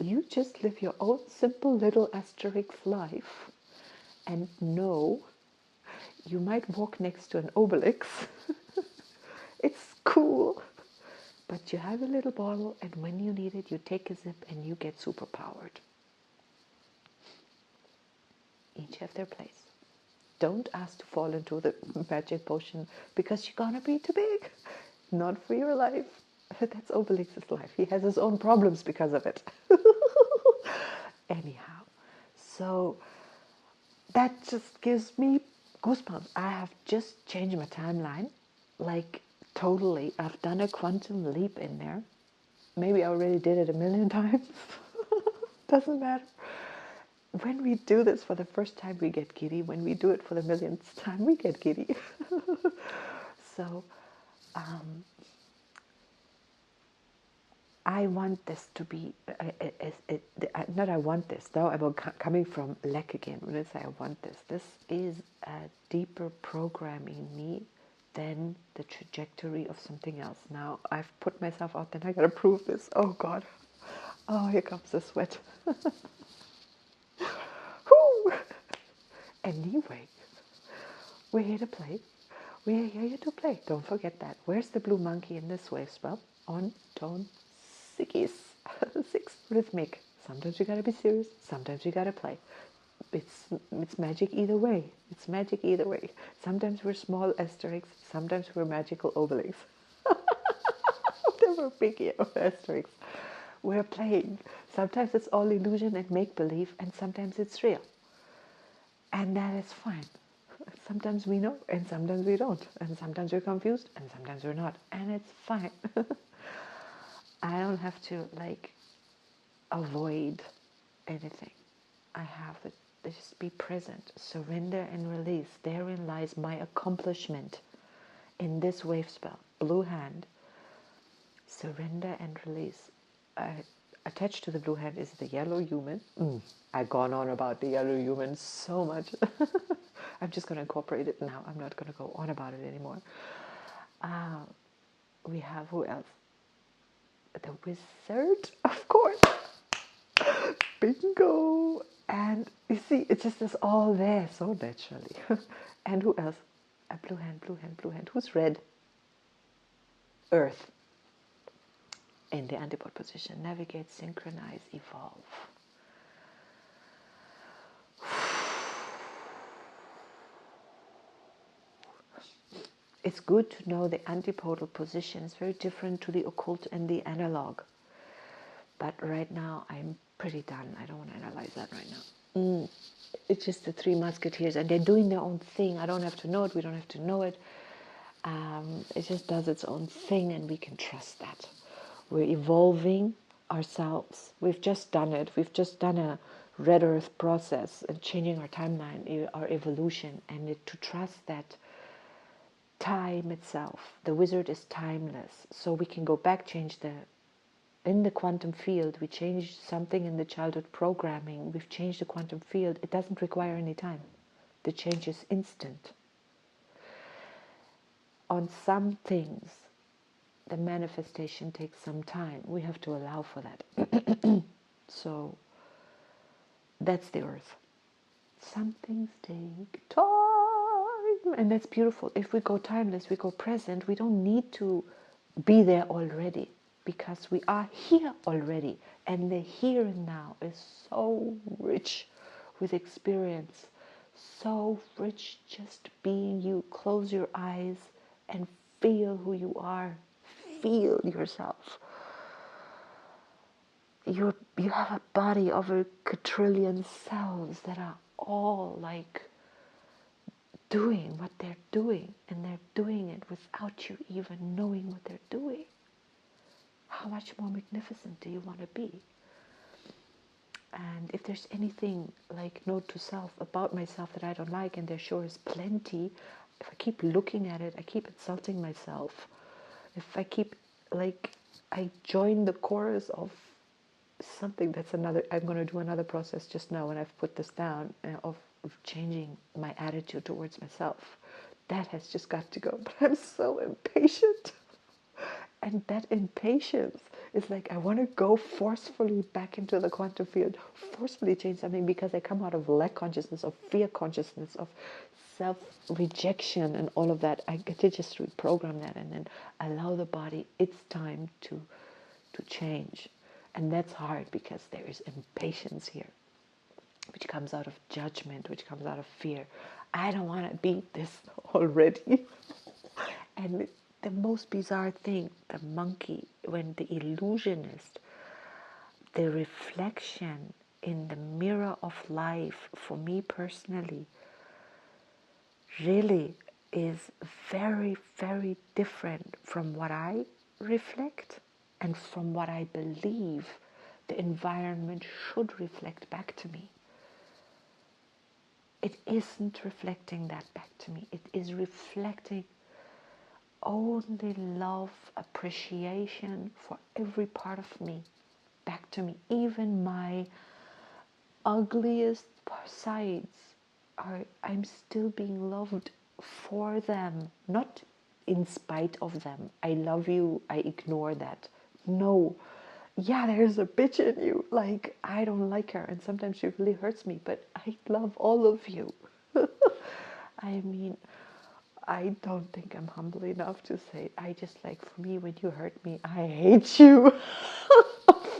You just live your own simple little Asterix life and know you might walk next to an Obelix. It's cool. But you have a little bottle, and when you need it, you take a sip and you get superpowered. Each have their place. Don't ask to fall into the magic potion because you're gonna be too big. Not for your life. That's Obelix's life. He has his own problems because of it. Anyhow, so that just gives me goosebumps. I have just changed my timeline, like totally. I've done a quantum leap in there. Maybe I already did it a million times. Doesn't matter. When we do this for the first time, we get giddy. When we do it for the millionth time, we get giddy. So, I want this to be, not I want this, though I'm coming from lack again when I say I want this. This is a deeper program in me than the trajectory of something else. Now, I've put myself out there and I gotta prove this. Oh God. Oh, here comes the sweat. Whew. Anyway, we're here to play. We're here to play. Don't forget that. Where's the blue monkey in this wave spell? On tone 6. 6 rhythmic. Sometimes you gotta be serious. Sometimes you gotta play. It's magic either way. It's magic either way. Sometimes we're small Asterix. Sometimes we're magical Obelix. Never big Asterix. We're playing. Sometimes it's all illusion and make-believe, and sometimes it's real. And that is fine. Sometimes we know, and sometimes we don't. And sometimes we're confused, and sometimes we're not. And it's fine. I don't have to, avoid anything. I have to just be present, surrender and release. Therein lies my accomplishment in this wave spell. Blue Hand. Surrender and release. Attached to the blue hand is the yellow human. I've gone on about the yellow human so much. I'm just going to incorporate it now. I'm not going to go on about it anymore. We have who else? The wizard, of course. Bingo. And you see, it's just this all there so naturally. And who else? A blue hand, blue hand, blue hand. Who's red? Earth. In the antipode position, navigate, synchronize, evolve. It's good to know the antipodal position. It's very different to the occult and the analog. But right now, I'm pretty done. I don't want to analyze that right now. It's just the three musketeers, and they're doing their own thing. I don't have to know it. We don't have to know it. It just does its own thing, and we can trust that. We're evolving ourselves. We've just done it. We've just done a red earth process and changing our timeline, our evolution, and to trust that time itself, the wizard is timeless. So we can go back, in the quantum field, we changed something in the childhood programming. We've changed the quantum field. It doesn't require any time. The change is instant. On some things, the manifestation takes some time. We have to allow for that. So that's the earth. Some things take time, and that's beautiful. If we go timeless, we go present, we don't need to be there already because we are here already. And the here and now is so rich with experience, so rich just being you. Close your eyes and feel who you are. Feel yourself. You have a body of a quadrillion cells that are all doing what they're doing, and they're doing it without you even knowing what they're doing. How much more magnificent do you want to be? And if there's anything like note to self about myself that I don't like, and there sure is plenty, if I keep looking at it, I keep insulting myself. If I keep, like, I join the chorus of something that's another, I'm going to do another process just now when I've put this down, of changing my attitude towards myself. That has just got to go. But I'm so impatient. And that impatience is like, I want to go forcefully back into the quantum field, forcefully change something, because I come out of lack consciousness, of fear consciousness, of self-rejection and all of that. I get to just reprogram that and then allow the body its time to change. And that's hard because there is impatience here, which comes out of judgment, which comes out of fear. I don't want to beat this already. And the most bizarre thing, the monkey, when the illusionist, the reflection in the mirror of life, for me personally, really is very, very different from what I reflect and from what I believe the environment should reflect back to me. It isn't reflecting that back to me. It is reflecting only love, appreciation for every part of me back to me. Even my ugliest sides I'm still being loved for them, not in spite of them. I love you, I ignore that. No. Yeah, there's a bitch in you. Like, I don't like her, and sometimes she really hurts me, but I love all of you. I mean, I don't think I'm humble enough to say it. I just, like, for me, when you hurt me, I hate you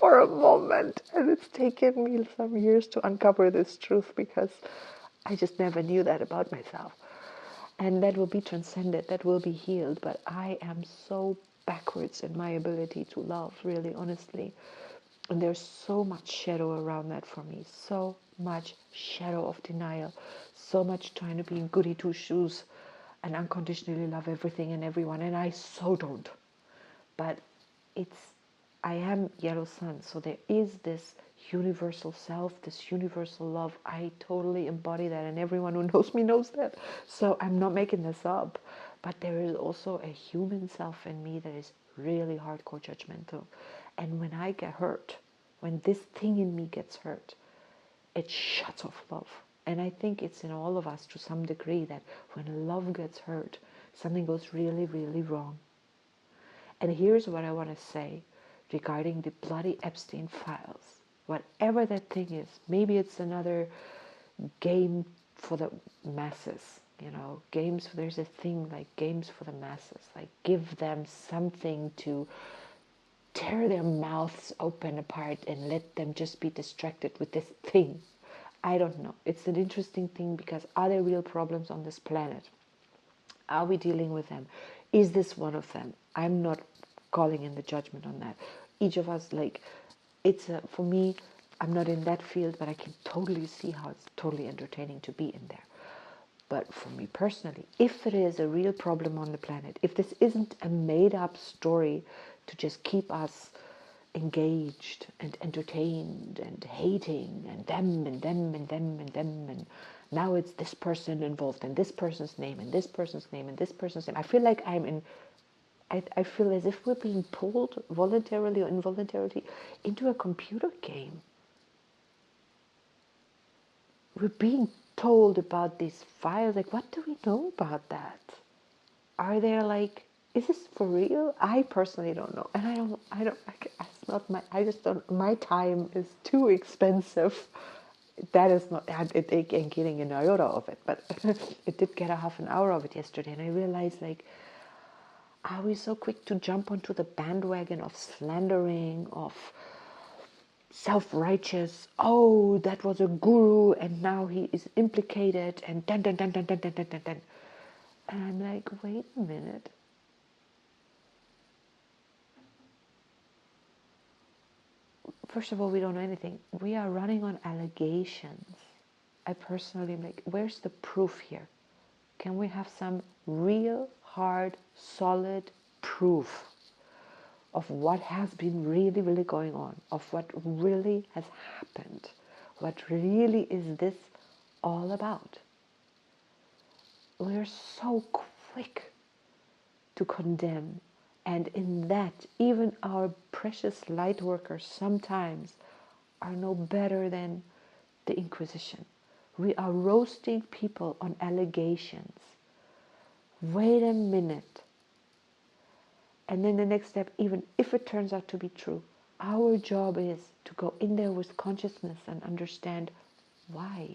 for a moment. And it's taken me some years to uncover this truth, because I just never knew that about myself. And that will be transcended, that will be healed. But I am so backwards in my ability to love, really, honestly. And there's so much shadow around that for me. So much shadow of denial. So much trying to be goody two shoes and unconditionally love everything and everyone. And I so don't. But I am yellow sun. So there is this universal self, this universal love. I totally embody that. And everyone who knows me knows that. So I'm not making this up. But there is also a human self in me that is really hardcore judgmental. And when I get hurt, when this thing in me gets hurt, it shuts off love. And I think it's in all of us to some degree that when love gets hurt, something goes really, really wrong. And here's what I want to say regarding the bloody Epstein files. Whatever that thing is, maybe it's another game for the masses. There's a thing like games for the masses, like give them something to tear their mouths open apart and let them just be distracted with this thing. I don't know. It's an interesting thing, because are there real problems on this planet? Are we dealing with them? Is this one of them? I'm not calling in the judgment on that. Each of us, for me, I'm not in that field, but I can totally see how it's totally entertaining to be in there. But for me personally, if there is a real problem on the planet, if this isn't a made-up story to just keep us engaged and entertained and hating and them and them and them and them, and now it's this person involved in this person's name and this person's name and this person's name. I feel like I feel as if we're being pulled voluntarily or involuntarily into a computer game. We're being told about these files. Like, what do we know about that? Are there, like, is this for real? I personally don't know. And it's not I just don't, my time is too expensive. That is not, it ain't getting an iota of it, but it did get a half an hour of it yesterday. And I realized, like, are we so quick to jump onto the bandwagon of slandering, of self-righteous, oh, that was a guru and now he is implicated, and dun dun dun dun dun dun dun dun dun. And I'm like, wait a minute. First of all, we don't know anything. We are running on allegations. I personally am like, where's the proof here? Can we have some real, hard, solid proof of what has been really, really going on, of what really has happened? What really is this all about? We're so quick to condemn, and in that, even our precious light workers sometimes are no better than the Inquisition. We are roasting people on allegations. Wait a minute. And then the next step, even if it turns out to be true, our job is to go in there with consciousness and understand why.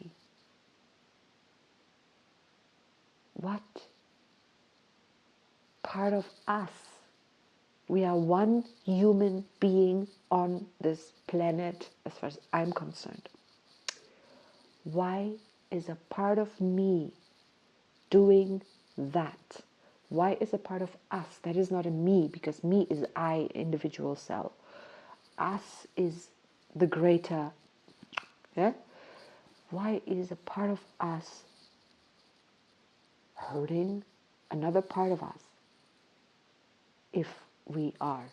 What part of us? We are one human being on this planet, as far as I'm concerned. Why is a part of me doing that? Why is a part of us that is not a me? Because me is I, individual self. Us is the greater. Yeah? Why is a part of us hurting another part of us if we are,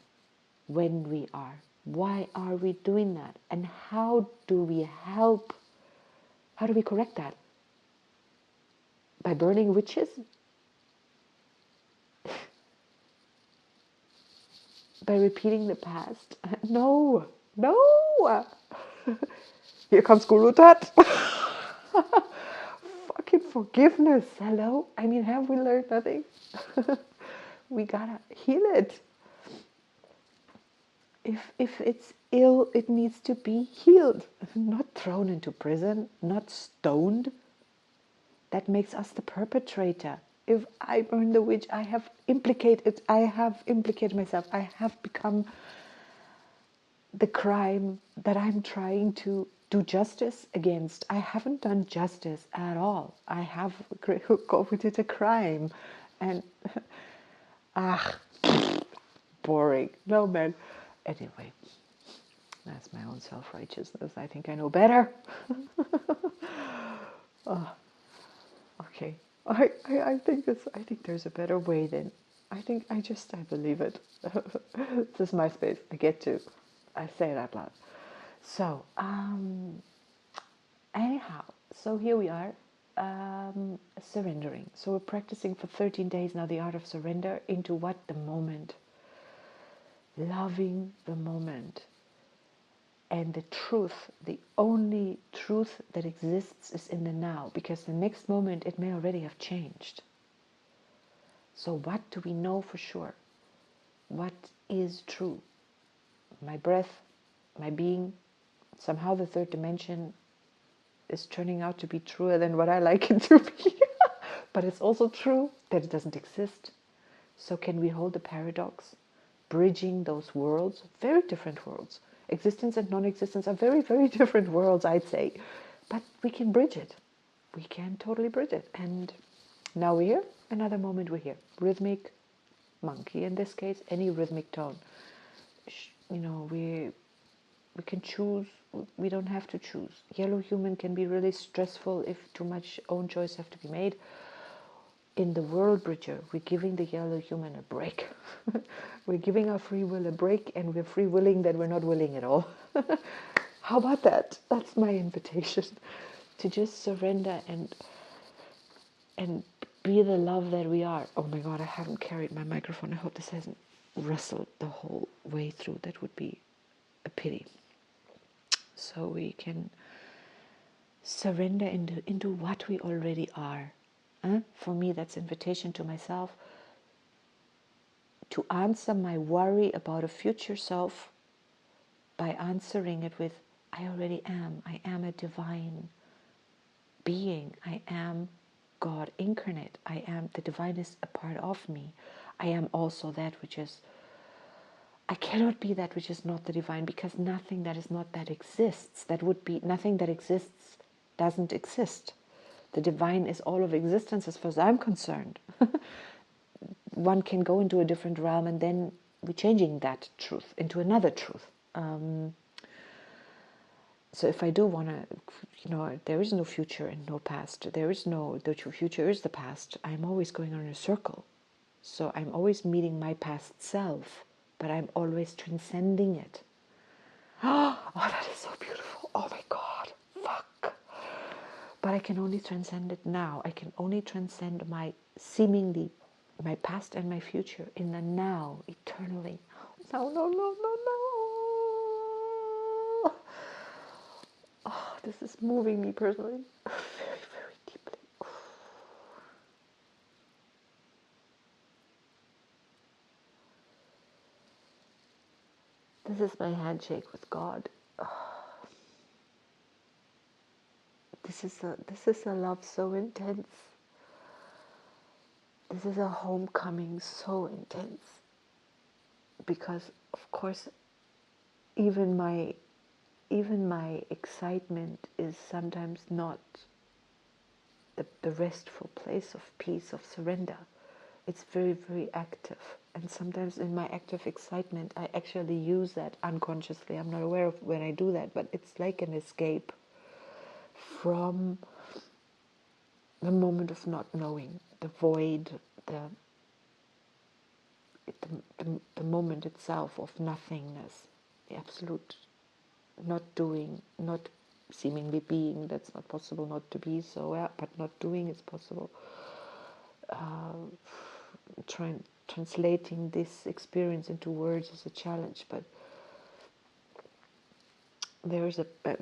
when we are? Why are we doing that? And how do we help? How do we correct that? By burning witches? By repeating the past? No, no. Here comes Gulutat. Fucking forgiveness. Hello? I mean, have we learned nothing? We gotta heal it. If it's ill, it needs to be healed. Not thrown into prison, not stoned. That makes us the perpetrator. If I burn the witch, I have implicated myself. I have become the crime that I'm trying to do justice against. I haven't done justice at all. I have committed a crime. And, boring. No, man. Anyway, that's my own self-righteousness. I think I know better. Okay. I think there's a better way then. I believe it. This is my space. I say it out loud. So, anyhow, so here we are, surrendering. So we're practicing for 13 days now the art of surrender into what? The moment. Loving the moment. And the truth, the only truth that exists is in the now, because the next moment it may already have changed. So what do we know for sure? What is true? My breath, my being, somehow the third dimension is turning out to be truer than what I like it to be. But it's also true that it doesn't exist. So can we hold the paradox? Bridging those worlds, very different worlds. Existence and non-existence are very, very different worlds, I'd say. But we can bridge it. We can totally bridge it. And now we're here, another moment we're here. Rhythmic, monkey in this case, any rhythmic tone. You know, we can choose, we don't have to choose. Yellow human can be really stressful if too much own choice have to be made. In the world bridger, we're giving the yellow human a break. We're giving our free will a break, and we're free willing that we're not willing at all. How about that? That's my invitation. To just surrender and be the love that we are. Oh my God, I haven't carried my microphone. I hope this hasn't rustled the whole way through. That would be a pity. So we can surrender into what we already are. For me, that's invitation to myself to answer my worry about a future self by answering it with, I already am. I am a divine being. I am God incarnate. I am, the divine is a part of me. I am also that which is, I cannot be that which is not the divine, because nothing that is not that exists. That would be, nothing that exists doesn't exist. The divine is all of existence as far as I'm concerned. One can go into a different realm and then we're changing that truth into another truth. So if I do want to, there is no future and no past. The true future is the past. I'm always going on a circle. So I'm always meeting my past self, but I'm always transcending it. Oh, that is so beautiful. Oh my God. but I can only transcend it now. I can only transcend my seemingly, my past and my future in the now, eternally. No, no, no, no, no. Oh, this is moving me personally very, very deeply. This is my handshake with God. This is a love so intense. This is a homecoming so intense. Because of course even my excitement is sometimes not the restful place of peace, of surrender. It's very, very active. And sometimes in my active excitement, I actually use that unconsciously. I'm not aware of when I do that, but it's like an escape from the moment of not knowing, the void, the moment itself of nothingness, the absolute not doing, not seemingly being. That's not possible not to be, so yeah, but not doing is possible. Translating this experience into words is a challenge, but there is a, like,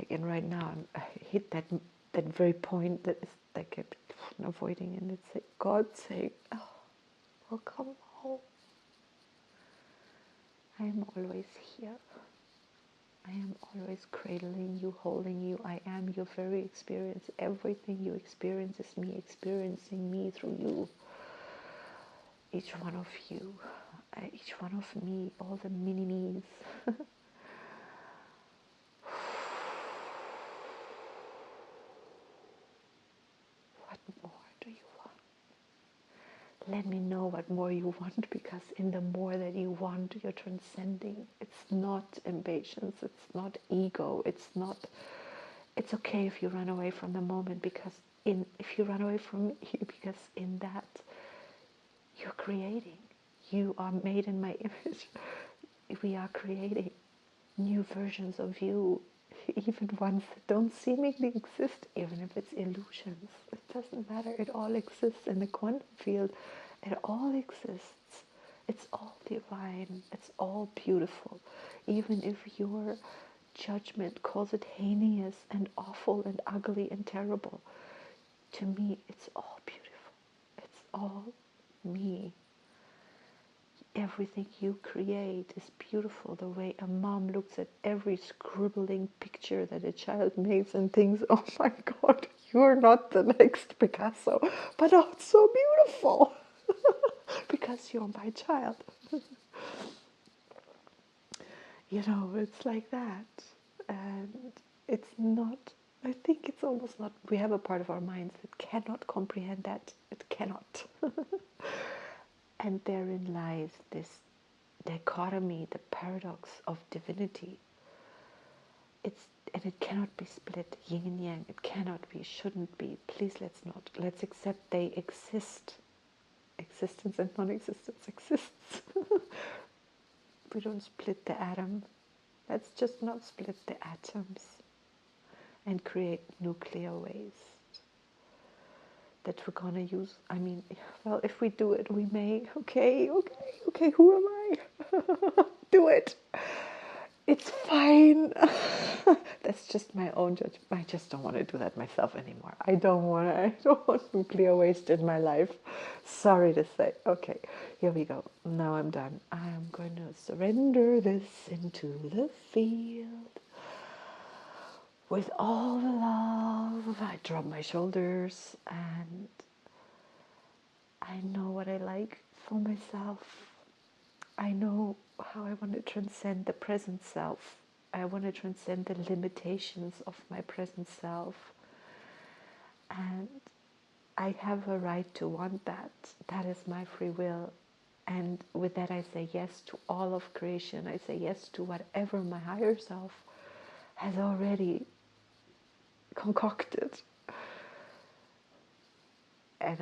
and right now I hit that very point that is like I kept avoiding, and it's like God saying, "Oh, welcome home. I am always here. I am always cradling you, holding you. I am your very experience. Everything you experience is me experiencing me through you. Each one of you, each one of me, all the mini-me's." What more do you want? Let me know what more you want, because in the more that you want, you're transcending. It's not impatience, it's not ego, it's okay if you run away from the moment, because if you run away from me, because in that you're creating. You are made in my image. We are creating new versions of you, even ones that don't seemingly exist, even if it's illusions. It doesn't matter. It all exists in the quantum field. It all exists. It's all divine. It's all beautiful. Even if your judgment calls it heinous and awful and ugly and terrible, to me, it's all beautiful. It's all me. Everything you create is beautiful. The way a mom looks at every scribbling picture that a child makes and thinks, "Oh my God, you're not the next Picasso, but oh, it's so beautiful." Because you're my child. It's like that. And it's not, I think it's almost not, we have a part of our minds that cannot comprehend that. It cannot. And therein lies this dichotomy, the paradox of divinity. And it cannot be split, yin and yang. It cannot be, shouldn't be. Please, let's not. Let's accept they exist. Existence and non-existence exists. We don't split the atom. Let's just not split the atoms and create nuclear waste that we're gonna use. I mean, well, if we do it, we may. Okay, who am I? Do it. It's fine. That's just my own judgment. I just don't want to do that myself anymore. I don't want nuclear waste in my life. Sorry to say. Okay, here we go. Now I'm done. I'm going to surrender this into the field with all the love. I drop my shoulders, and I know what I like for myself. I know how I want to transcend the present self. I want to transcend the limitations of my present self. And I have a right to want that. That is my free will. And with that, I say yes to all of creation. I say yes to whatever my higher self has already concocted. And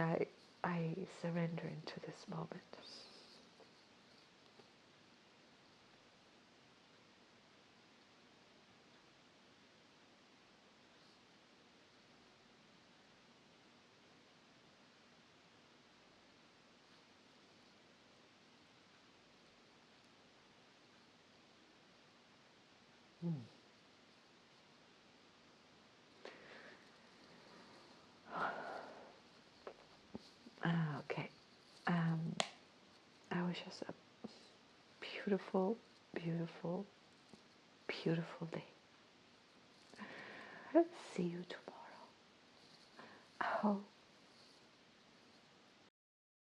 I surrender into this moment. Okay. I wish us a beautiful, beautiful, beautiful day. See you tomorrow. Oh.